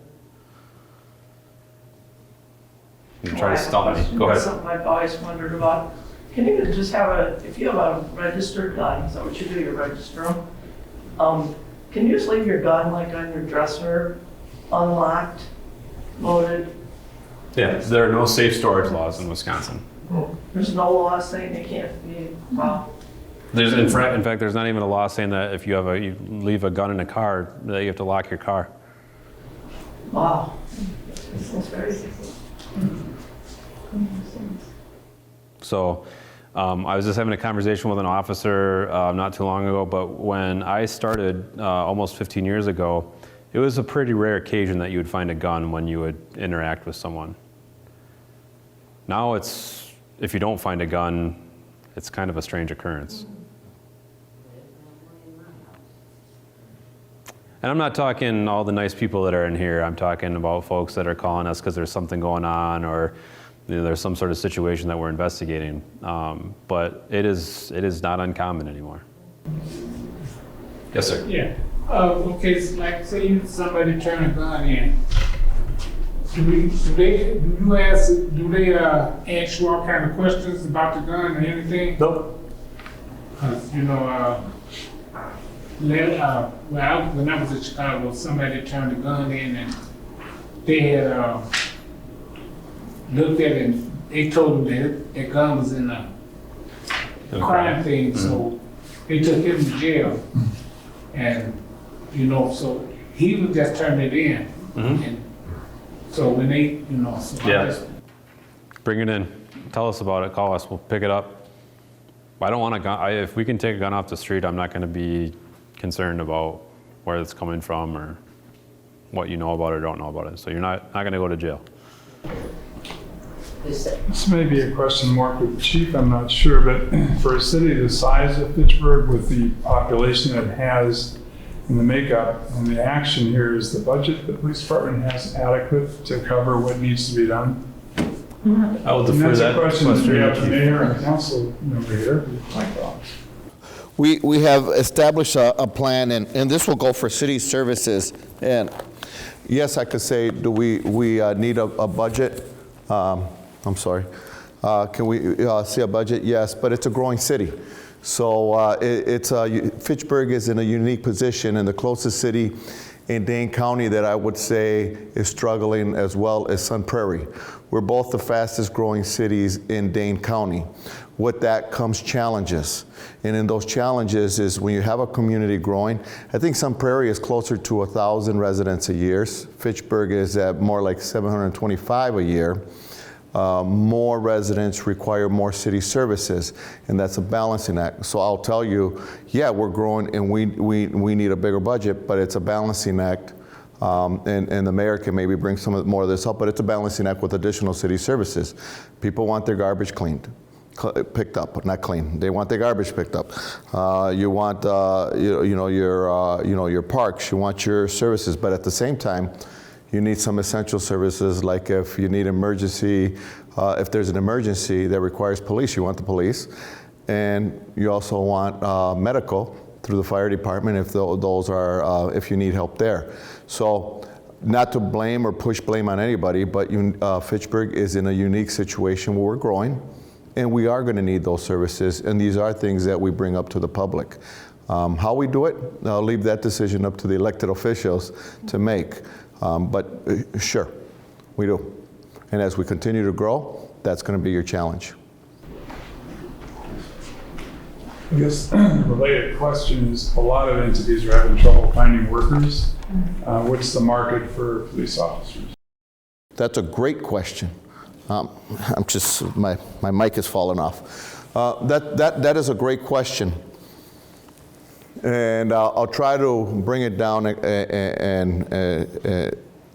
Speaker 3: You can try to stump me. Go ahead.
Speaker 5: Something I've always wondered about. Can you just if you have a registered gun, is that what you do, you register them? Can you just leave your gun like on your dresser, unlocked, loaded,
Speaker 3: Yeah, there are no safe storage laws in Wisconsin.
Speaker 5: There's no law saying they can't be, wow.
Speaker 3: There's in fact, there's not even a law saying that if you leave a gun in a car, that you have to lock your car.
Speaker 5: Wow. That's very
Speaker 3: So I was just having a conversation with an officer not too long ago, but when I started almost 15 years ago, it was a pretty rare occasion that you would find a gun when you would interact with someone. Now it's, if you don't find a gun, it's kind of a strange occurrence. And I'm not talking all the nice people that are in here. I'm talking about folks that are calling us because there's something going on, or there's some sort of situation that we're investigating. But it is not uncommon anymore. Yes, sir.
Speaker 7: Yeah. Okay, so like say somebody turn a gun in. Do they ask you all kind of questions about the gun or anything?
Speaker 5: Nope.
Speaker 7: When I was in Chicago, somebody turned a gun in and they had looked at it and they told them that their gun was in a crime thing, so they took him to jail. And, so he would just turn it in. And so when they, so I just,
Speaker 3: Bring it in. Tell us about it. Call us. We'll pick it up. I don't want a gun. If we can take a gun off the street, I'm not going to be concerned about where it's coming from or what you know about it or don't know about it. So you're not going to go to jail.
Speaker 8: This may be a question more for the chief, I'm not sure, but for a city the size of Fitchburg with the population it has and the makeup and the action here, is the budget the police department has adequate to cover what needs to be done?
Speaker 3: I will
Speaker 8: And
Speaker 3: defer
Speaker 8: that's
Speaker 3: that
Speaker 8: a question that we
Speaker 3: to
Speaker 8: have
Speaker 3: the
Speaker 8: the
Speaker 3: chief.
Speaker 8: mayor and council member here. My thoughts.
Speaker 1: We have established a plan, and this will go for city services. And yes, I could say, do we need a budget? I'm sorry. Can we see a budget? Yes, but it's a growing city. So Fitchburg is in a unique position, and the closest city in Dane County that I would say is struggling as well as Sun Prairie. We're both the fastest growing cities in Dane County. With that comes challenges. And in those challenges is when you have a community growing, I think Sun Prairie is closer to 1,000 residents a year. Fitchburg is at more like 725 a year. More residents require more city services, and that's a balancing act. So I'll tell you, yeah, we're growing and we need a bigger budget, but it's a balancing act. And the mayor can maybe bring some more of this up, but it's a balancing act with additional city services. People want their garbage cleaned, picked up, not clean. They want their garbage picked up. You want your parks. You want your services, but at the same time, you need some essential services, like if you need emergency, if there's an emergency that requires police, you want the police. And you also want medical through the fire department if those are, if you need help there. So not to blame or push blame on anybody, but Fitchburg is in a unique situation where we're growing and we are going to need those services. And these are things that we bring up to the public. How we do it, I'll leave that decision up to the elected officials to make. But sure, we do. And as we continue to grow, that's going to be your challenge.
Speaker 8: I guess the related question is, a lot of entities are having trouble finding workers. What's the market for police officers?
Speaker 1: That's a great question. I'm just, my mic is falling off. That is a great question. And I'll try to bring it down in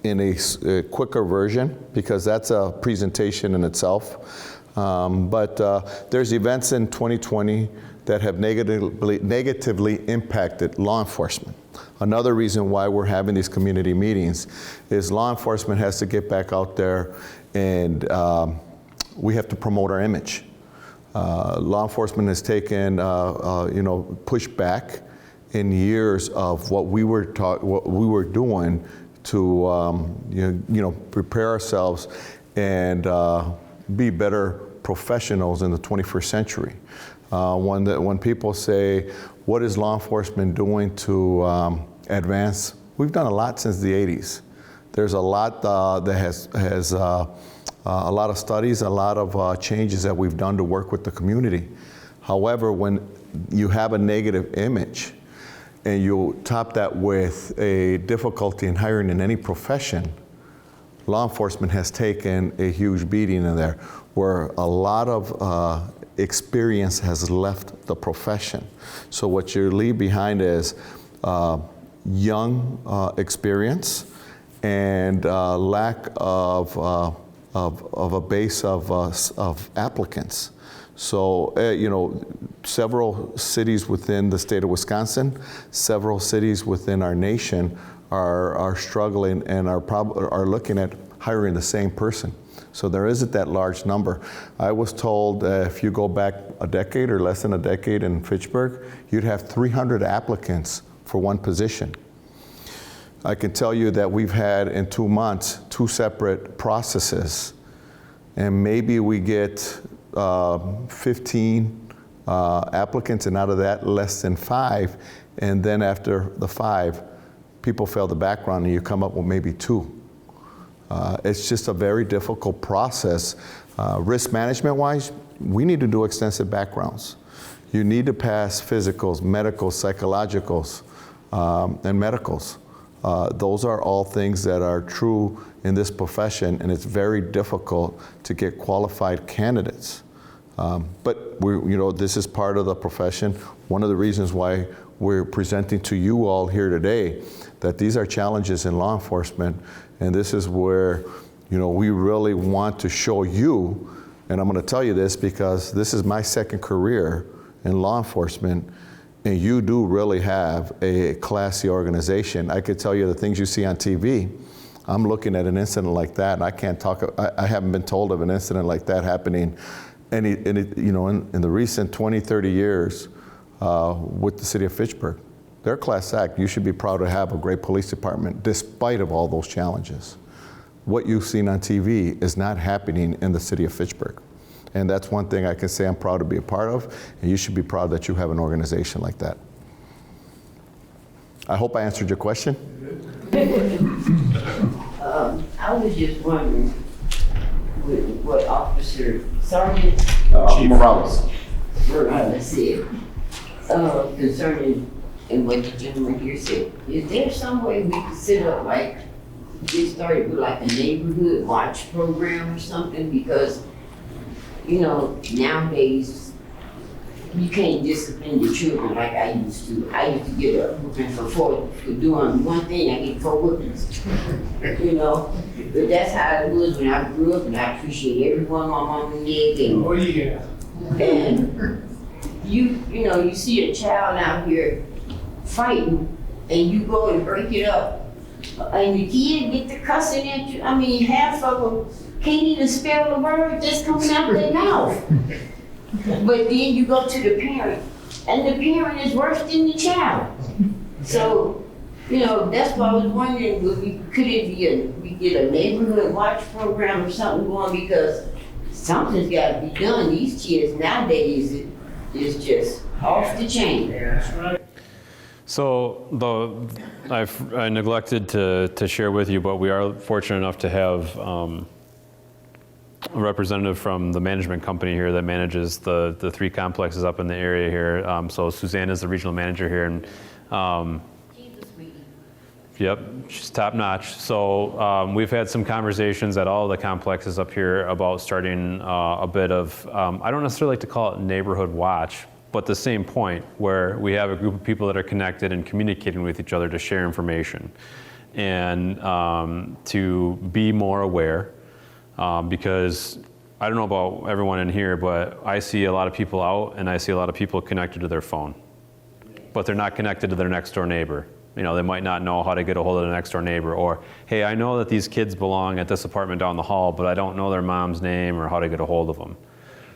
Speaker 1: a quicker version, because that's a presentation in itself. But there's events in 2020 that have negatively impacted law enforcement. Another reason why we're having these community meetings is law enforcement has to get back out there, and we have to promote our image. Law enforcement has taken, pushed back in years of what we were doing to prepare ourselves and be better professionals in the 21st century. When people say, what is law enforcement doing to advance? We've done a lot since the 80s. There's a lot that has a lot of studies, a lot of changes that we've done to work with the community. However, when you have a negative image and you top that with a difficulty in hiring in any profession, law enforcement has taken a huge beating in there, where a lot of experience has left the profession. So what you leave behind is young experience and lack of a base of applicants. So, several cities within the state of Wisconsin, several cities within our nation are struggling and are looking at hiring the same person. So there isn't that large number. I was told if you go back a decade or less than a decade in Fitchburg, you'd have 300 applicants for one position. I can tell you that we've had in 2 months 2 separate processes, and maybe we get 15 applicants, and out of that less than 5, and then after the 5, people fail the background and you come up with maybe 2. It's just a very difficult process. Risk management wise, we need to do extensive backgrounds. You need to pass physicals, medicals, psychologicals, and medicals. Those are all things that are true in this profession, and it's very difficult to get qualified candidates. But this is part of the profession. One of the reasons why we're presenting to you all here today that these are challenges in law enforcement, and this is where we really want to show you, and I'm going to tell you this because this is my second career in law enforcement, and you do really have a classy organization. I could tell you the things you see on TV. I'm looking at an incident like that, and I can't talk. I haven't been told of an incident like that happening in the recent 20, 30 years with the city of Fitchburg. They're class act. You should be proud to have a great police department, despite of all those challenges. What you've seen on TV is not happening in the city of Fitchburg. And that's one thing I can say I'm proud to be a part of, and you should be proud that you have an organization like that. I hope I answered your question.
Speaker 6: I was just wondering what Officer Sergeant
Speaker 1: Morales.
Speaker 6: said concerning and what the gentleman here said. Is there some way we could set up get started with a neighborhood watch program or something? Because nowadays you can't discipline the children like I used to. I used to get a whooping for doing one thing. I get 4 whoopings. But that's how it was when I grew up, and I appreciate everyone my mom and dad gave me.
Speaker 7: Oh, yeah.
Speaker 6: And you see a child out here fighting, and you go and break it up, and the kid get to cussing at you. I mean, half of them can't even spell the word that's coming out their mouth. But then you go to the parent, and the parent is worse than the child. So, that's why I was wondering, could it be we get a neighborhood watch program or something going, because something's got to be done. These kids nowadays is just off the chain.
Speaker 7: That's right.
Speaker 3: So I neglected to share with you, but we are fortunate enough to have a representative from the management company here that manages the 3 complexes up in the area here. So Suzanne is the regional manager here, and yep, she's top notch. So we've had some conversations at all the complexes up here about starting a bit of, I don't necessarily like to call it neighborhood watch, but the same point where we have a group of people that are connected and communicating with each other to share information and to be more aware. Because I don't know about everyone in here, but I see a lot of people out and I see a lot of people connected to their phone, but they're not connected to their next door neighbor. They might not know how to get a hold of the next door neighbor, or, hey, I know that these kids belong at this apartment down the hall, but I don't know their mom's name or how to get a hold of them.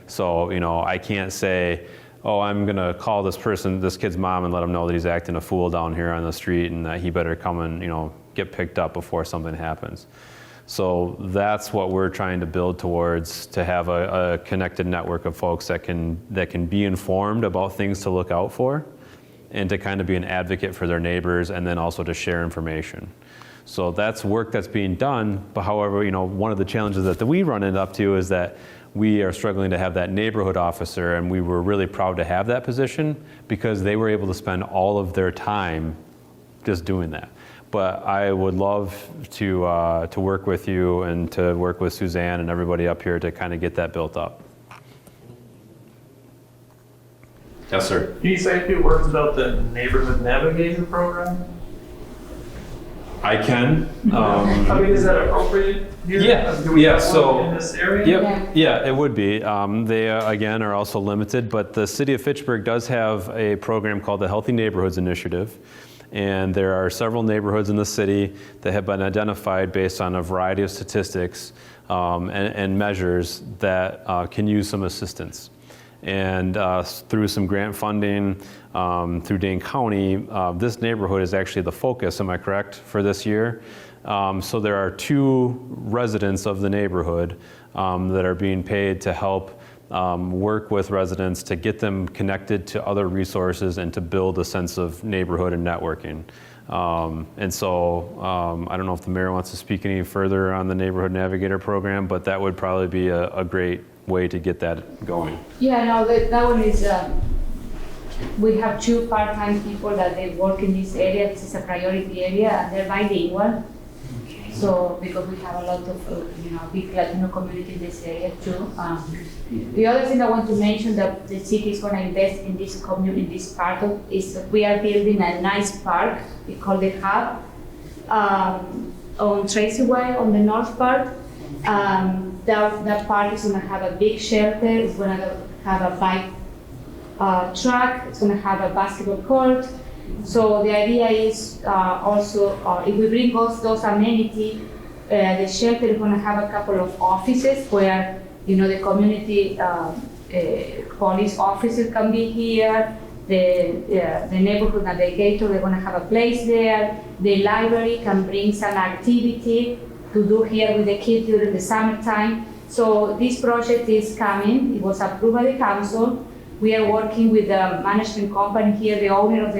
Speaker 3: So, I can't say, oh, I'm gonna call this kid's mom and let him know that he's acting a fool down here on the street and that he better come and, get picked up before something happens. So that's what we're trying to build towards, to have a connected network of folks that can be informed about things to look out for, and to kind of be an advocate for their neighbors, and then also to share information. So that's work that's being done. But however, one of the challenges that we run up to is that we are struggling to have that neighborhood officer, and we were really proud to have that position because they were able to spend all of their time just doing that. But I would love to work with you and to work with Suzanne and everybody up here to kind of get that built up. Yes, sir.
Speaker 5: Can you say a few words about the Neighborhood Navigator program?
Speaker 3: I can.
Speaker 5: I mean, is that appropriate here?
Speaker 3: Yeah,
Speaker 5: Do we
Speaker 3: yeah,
Speaker 5: have
Speaker 3: so-
Speaker 5: one in this area?
Speaker 3: Yep, yeah, it would be. They, again, are also limited, but the city of Fitchburg does have a program called the Healthy Neighborhoods Initiative. And there are several neighborhoods in the city that have been identified based on a variety of statistics and measures that can use some assistance. And through some grant funding through Dane County, this neighborhood is actually the focus, am I correct, for this year? So there are 2 residents of the neighborhood that are being paid to help work with residents to get them connected to other resources and to build a sense of neighborhood and networking. And so I don't know if the mayor wants to speak any further on the Neighborhood Navigator program, but that would probably be a great way to get that going.
Speaker 4: Yeah, no, that one is, we have 2 part-time people that they work in this area. This is a priority area, and they're bilingual. So, because we have a lot of, big Latino community in this area too. The other thing I want to mention that the city is going to invest in this community, in this part of, is we are building a nice park. We call it Hub on Tracy Way on the north part. That park is going to have a big shelter. It's going to have a bike track. It's going to have a basketball court. So the idea is also, if we bring both those amenities, the shelter is going to have a couple of offices where, the community police officers can be here, the neighborhood navigator, they're going to have a place there, the library can bring some activity to do here with the kids during the summertime. So this project is coming. It was approved by the council. We are working with the management company here, the owner of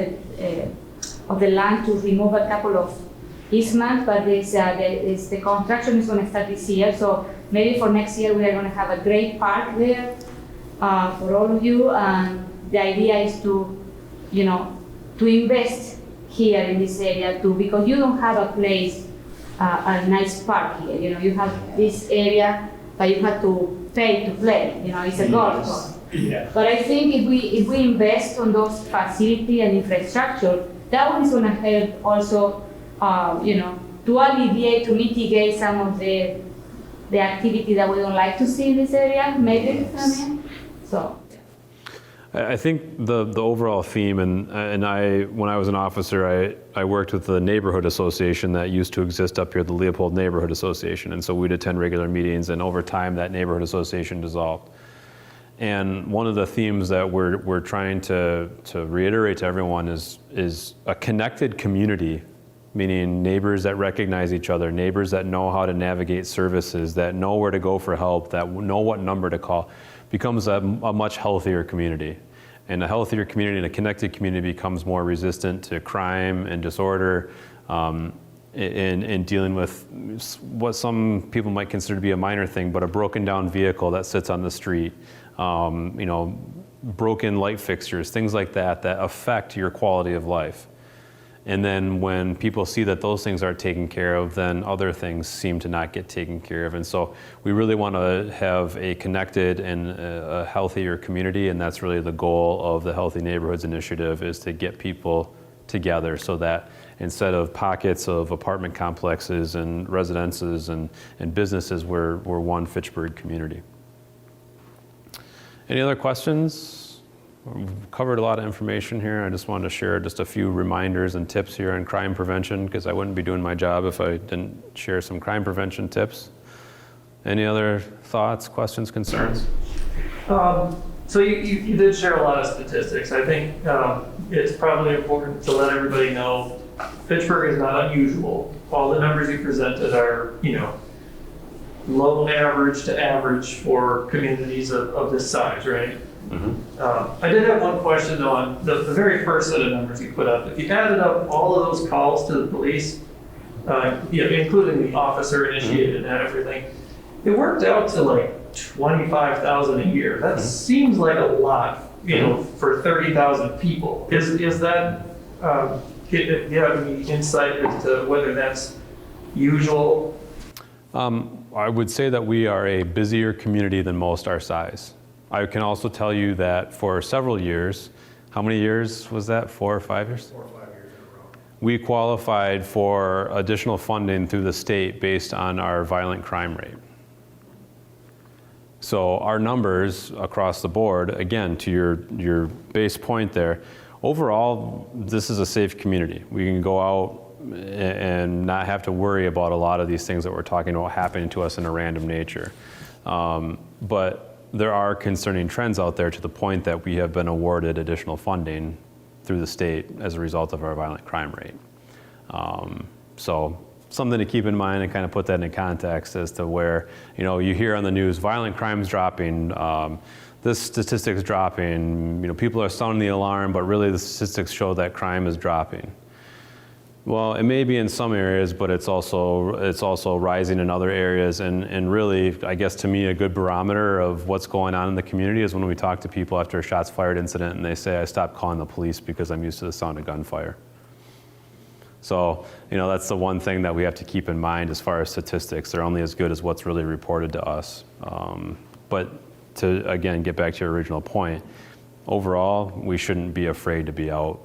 Speaker 4: the land, to remove a couple of easements, but the construction is going to start this year. So maybe for next year we are going to have a great park there for all of you. And the idea is to invest here in this area too, because you don't have a place, a nice park here. You have this area, but you have to pay to play. It's a golf course.
Speaker 5: Yeah.
Speaker 4: But I think if we invest on those facility and infrastructure, that one is going to help also, to alleviate, to mitigate some of the activity that we don't like to see in this area, maybe. So.
Speaker 3: I think the overall theme, and when I was an officer, I worked with the neighborhood association that used to exist up here, the Leopold Neighborhood Association, and so we'd attend regular meetings, and over time that neighborhood association dissolved. And one of the themes that we're trying to reiterate to everyone is a connected community, meaning neighbors that recognize each other, neighbors that know how to navigate services, that know where to go for help, that know what number to call, becomes a much healthier community. And a healthier community and a connected community becomes more resistant to crime and disorder, in dealing with what some people might consider to be a minor thing, but a broken down vehicle that sits on the street, broken light fixtures, things like that affect your quality of life. And then when people see that those things aren't taken care of, then other things seem to not get taken care of. And so we really want to have a connected and a healthier community, and that's really the goal of the Healthy Neighborhoods Initiative, is to get people together so that instead of pockets of apartment complexes and residences and businesses, we're one Fitchburg community. Any other questions? We've covered a lot of information here. I just wanted to share just a few reminders and tips here on crime prevention, because I wouldn't be doing my job if I didn't share some crime prevention tips. Any other thoughts, questions, concerns?
Speaker 5: So you did share a lot of statistics. I think it's probably important to let everybody know Fitchburg is not unusual. All the numbers you presented are, low average to average for communities of this size, right? Mm-hmm. I did have one question though on the very first set of numbers you put up. If you added up all of those calls to the police, including the officer initiated and everything, it worked out to like 25,000 a year. That seems like a lot, for 30,000 people. Is that, do you have any insight into whether that's usual?
Speaker 3: I would say that we are a busier community than most our size. I can also tell you that for several years, how many years was that? 4 or 5 years?
Speaker 2: 4 or 5 years in a row.
Speaker 3: We qualified for additional funding through the state based on our violent crime rate. So our numbers across the board, again, to your base point there, overall, this is a safe community. We can go out and not have to worry about a lot of these things that we're talking about happening to us in a random nature. But there are concerning trends out there to the point that we have been awarded additional funding through the state as a result of our violent crime rate. So something to keep in mind and kind of put that in context as to where, you hear on the news, violent crime's dropping, this statistic's dropping, people are sounding the alarm, but really the statistics show that crime is dropping. Well, it may be in some areas, but it's also rising in other areas. And really, I guess to me, a good barometer of what's going on in the community is when we talk to people after a shots fired incident and they say, I stopped calling the police because I'm used to the sound of gunfire. So, that's the one thing that we have to keep in mind as far as statistics. They're only as good as what's really reported to us. But to, again, get back to your original point, overall, we shouldn't be afraid to be out.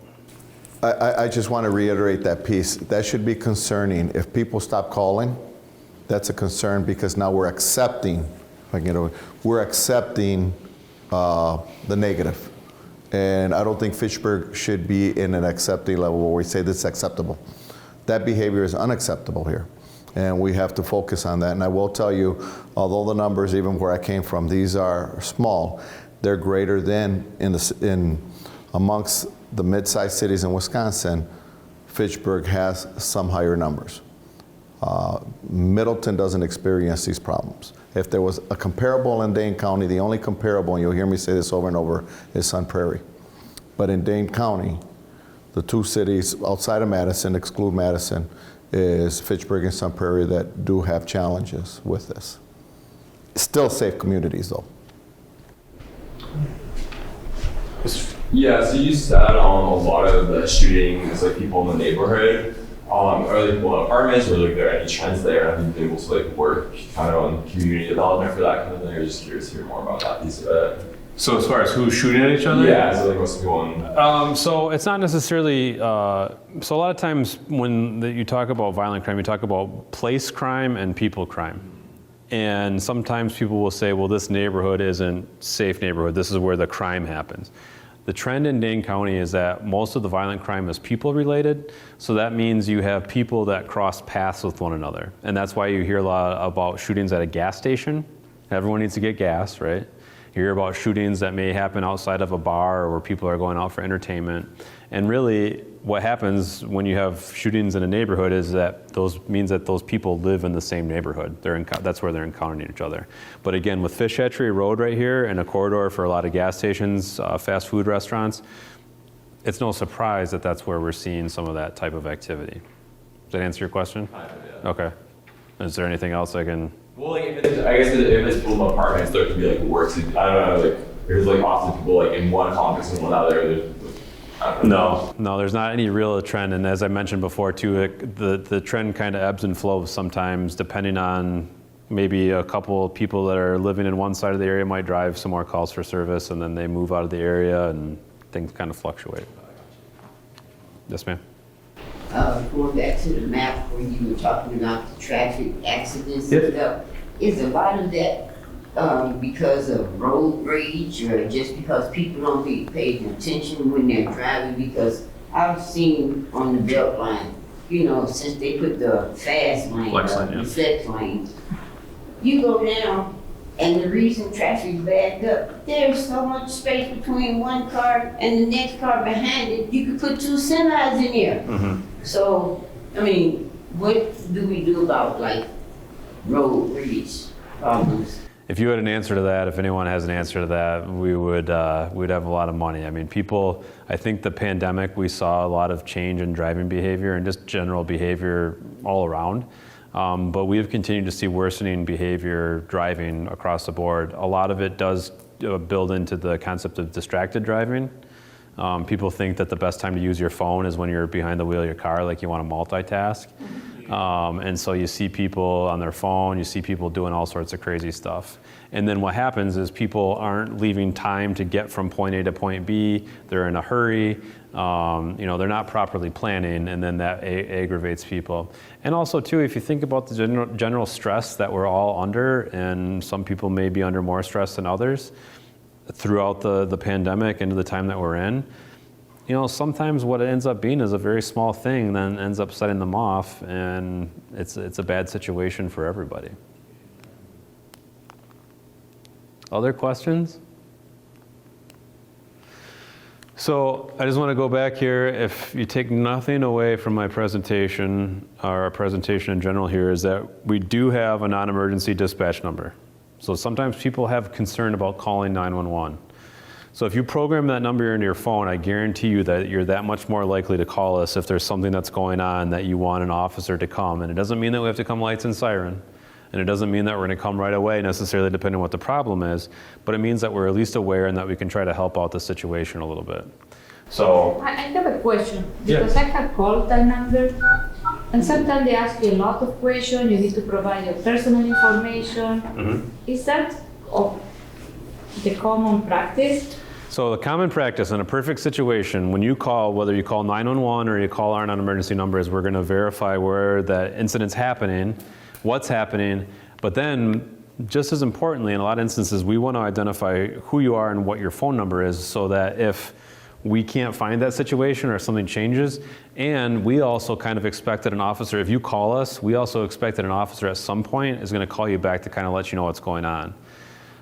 Speaker 1: I just want to reiterate that piece. That should be concerning. If people stop calling, that's a concern because now we're accepting, we're accepting the negative. And I don't think Fitchburg should be in an accepting level where we say this is acceptable. That behavior is unacceptable here. And we have to focus on that. And I will tell you, although the numbers, even where I came from, these are small, they're greater than amongst the mid-sized cities in Wisconsin. Fitchburg has some higher numbers. Middleton doesn't experience these problems. If there was a comparable in Dane County, the only comparable, and you'll hear me say this over and over, is Sun Prairie. But in Dane County, the two cities outside of Madison, exclude Madison, is Fitchburg and Sun Prairie that do have challenges with this. Still safe communities though.
Speaker 9: Yeah, so you said a lot of the shootings, people in the neighborhood, are they people in apartments, or are there any trends there? Have you been able to work kind of on community development for that kind of thing? I'm just curious to hear more about that piece of it.
Speaker 3: So as far as who's shooting at each other?
Speaker 9: Yeah, so what's going on?
Speaker 3: So it's not necessarily, so a lot of times when you talk about violent crime, you talk about place crime and people crime. And sometimes people will say, well, this neighborhood isn't safe neighborhood. This is where the crime happens. The trend in Dane County is that most of the violent crime is people related. So that means you have people that cross paths with one another. And that's why you hear a lot about shootings at a gas station. Everyone needs to get gas, right? You hear about shootings that may happen outside of a bar or where people are going out for entertainment. And really what happens when you have shootings in a neighborhood is that means that those people live in the same neighborhood. That's where they're encountering each other. But again, with Fish Hatchery Road right here and a corridor for a lot of gas stations, fast food restaurants, it's no surprise that that's where we're seeing some of that type of activity. Does that answer your question?
Speaker 9: Yeah.
Speaker 3: Okay. Is there anything else I can?
Speaker 9: Well, I guess if it's people in apartments, there could be works. I don't know, there's often people in one complex and one other.
Speaker 3: No, there's not any real trend. And as I mentioned before too, the trend kind of ebbs and flows sometimes depending on maybe a couple of people that are living in one side of the area might drive some more calls for service and then they move out of the area and things kind of fluctuate. Yes, ma'am.
Speaker 6: Going back to the map where you were talking about the traffic accidents and stuff, is a lot of that because of road rage or just because people don't be paying attention when they're driving? Because I've seen on the belt line, since they put the fast lane, the flex lanes, you go down and the reason traffic's backed up, there's so much space between one car and the next car behind it, you could put 2 semis in there.
Speaker 3: Mm-hmm.
Speaker 6: So, what do we do about road rage problems?
Speaker 3: if you had an answer to that, if anyone has an answer to that, we'd have a lot of money. I mean, people, I think the pandemic, we saw a lot of change in driving behavior and just general behavior all around. But we have continued to see worsening behavior driving across the board. A lot of it does build into the concept of distracted driving. People think that the best time to use your phone is when you're behind the wheel of your car, like you want to multitask. And so you see people on their phone, you see people doing all sorts of crazy stuff. And then what happens is people aren't leaving time to get from point A to point B. They're in a hurry. They're not properly planning, and then that aggravates people. And also, too, if you think about the general stress that we're all under, and some people may be under more stress than others throughout the pandemic into the time that we're in, sometimes what it ends up being is a very small thing, then ends up setting them off, and it's a bad situation for everybody. Other questions? So I just want to go back here. If you take nothing away from my presentation, or our presentation in general here, is that we do have a non-emergency dispatch number. So sometimes people have concern about calling 911. So if you program that number into your phone, I guarantee you that you're that much more likely to call us if there's something that's going on that you want an officer to come. And it doesn't mean that we have to come lights and siren. And it doesn't mean that we're going to come right away necessarily, depending on what the problem is. But it means that we're at least aware and that we can try to help out the situation a little bit. So
Speaker 4: I have a question, because I have called that number, and sometimes they ask you a lot of questions. You need to provide your personal information. Is that the common practice?
Speaker 3: So the common practice in a perfect situation, when you call, whether you call 911 or you call our non-emergency number, is we're going to verify where that incident's happening, what's happening, but then just as importantly, in a lot of instances, we want to identify who you are and what your phone number is, so that if we can't find that situation or something changes, and we also kind of expect that an officer, if you call us, we also expect that an officer at some point is going to call you back to kind of let you know what's going on.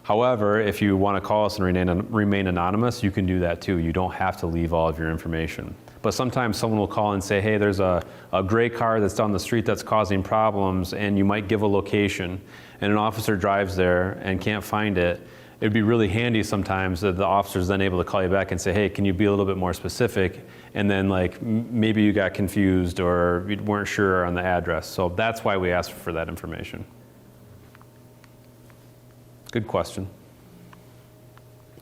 Speaker 3: However, if you want to call us and remain anonymous, you can do that too. You don't have to leave all of your information. But sometimes someone will call and say, hey, there's a gray car that's down the street that's causing problems, and you might give a location, and an officer drives there and can't find it. It'd be really handy sometimes that the officer's then able to call you back and say, hey, can you be a little bit more specific? And then maybe you got confused or you weren't sure on the address. So that's why we asked for that information. Good question.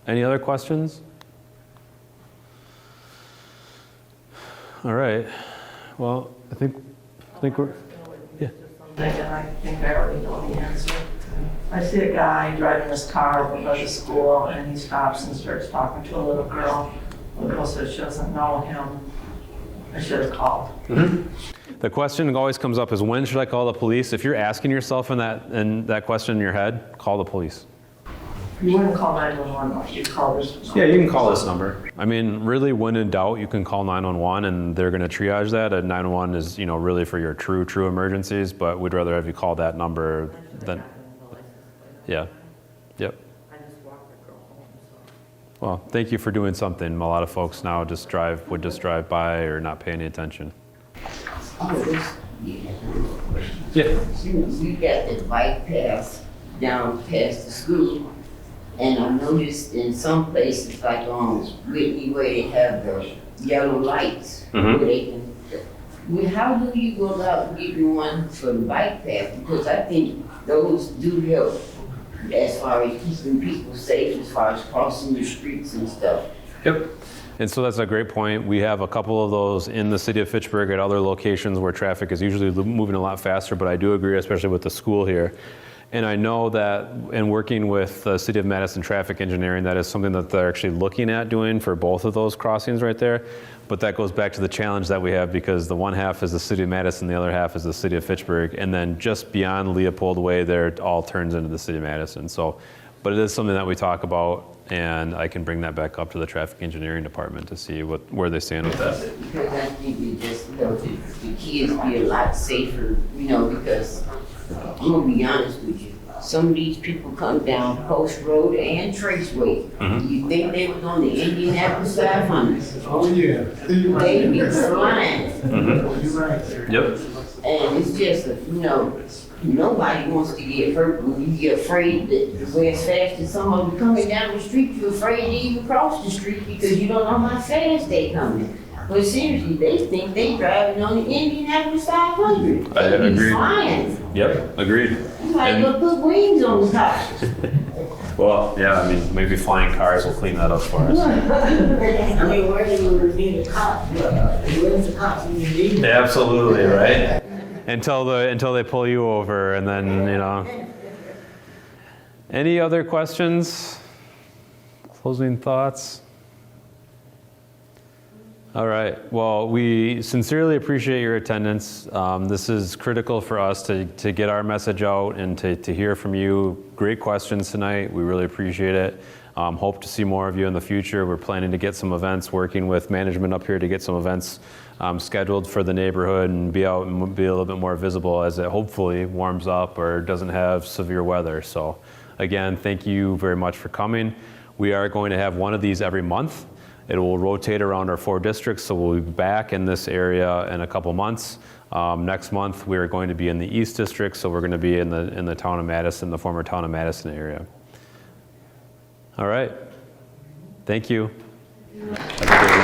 Speaker 3: Any other questions? All right. Well, I think we're, yeah.
Speaker 10: Something that I think I already know the answer. I see a guy driving his car over by the school, and he stops and starts talking to a little girl. The girl says she doesn't know him. I should have called.
Speaker 3: The question that always comes up is, when should I call the police? If you're asking yourself in that question in your head, call the police.
Speaker 10: You wouldn't call 911, like you'd call this number.
Speaker 3: Yeah, you can call this number. I mean, really, when in doubt, you can call 911, and they're going to triage that. And 911 is, really for your true emergencies. But we'd rather have you call that number than. Yeah. Yep.
Speaker 10: I just walked the girl home, so.
Speaker 3: Well, thank you for doing something. A lot of folks now would just drive by or not pay any attention. Yeah.
Speaker 6: We got the bike path down past the school, and I noticed in some places, like on Whitney, where they have the yellow lights, where they can. Well, how do you go about getting one for the bike path? Because I think those do help as far as keeping people safe, as far as crossing the streets and stuff.
Speaker 3: Yep. And so that's a great point. We have a couple of those in the city of Fitchburg at other locations where traffic is usually moving a lot faster, but I do agree, especially with the school here. And I know that in working with the City of Madison Traffic Engineering, that is something that they're actually looking at doing for both of those crossings right there. But that goes back to the challenge that we have, because the one half is the City of Madison, the other half is the City of Fitchburg. And then just beyond Leopold Way there, it all turns into the City of Madison. So, but it is something that we talk about, and I can bring that back up to the Traffic Engineering Department to see where they stand with that.
Speaker 6: Because I think it just helps the kids be a lot safer, because I'm gonna be honest with you. Some of these people come down Post Road and Traceway. You think they was on the Indianapolis 500?
Speaker 8: Oh, yeah.
Speaker 6: They be flying.
Speaker 3: Yep.
Speaker 6: And it's just, nobody wants to get hurt. When you get afraid that the way as fast as some of them coming down the street, you're afraid to even cross the street because you don't know how fast they coming. But seriously, they think they driving on the Indianapolis 500.
Speaker 3: I
Speaker 6: They be
Speaker 3: agree.
Speaker 6: flying.
Speaker 3: Yep, agreed.
Speaker 6: You might
Speaker 3: And-
Speaker 6: go put wings on the top.
Speaker 3: Well, yeah, I mean, maybe flying cars will clean that up for us.
Speaker 6: I mean, where do you need a cop? Where's the cops when you need them?
Speaker 3: Absolutely, right? Until they pull you over, and then, Any other questions? Closing thoughts? All right. Well, we sincerely appreciate your attendance. This is critical for us to get our message out and to hear from you. Great questions tonight. We really appreciate it. Hope to see more of you in the future. We're planning to get some events, working with management up here to get some events scheduled for the neighborhood and be out and be a little bit more visible as it hopefully warms up or doesn't have severe weather. So again, thank you very much for coming. We are going to have one of these every month. It will rotate around our 4 districts, so we'll be back in this area in a couple months. Next month, we are going to be in the East District, so we're going to be in the town of Madison, the former town of Madison area. All right. Thank you. Have a good night.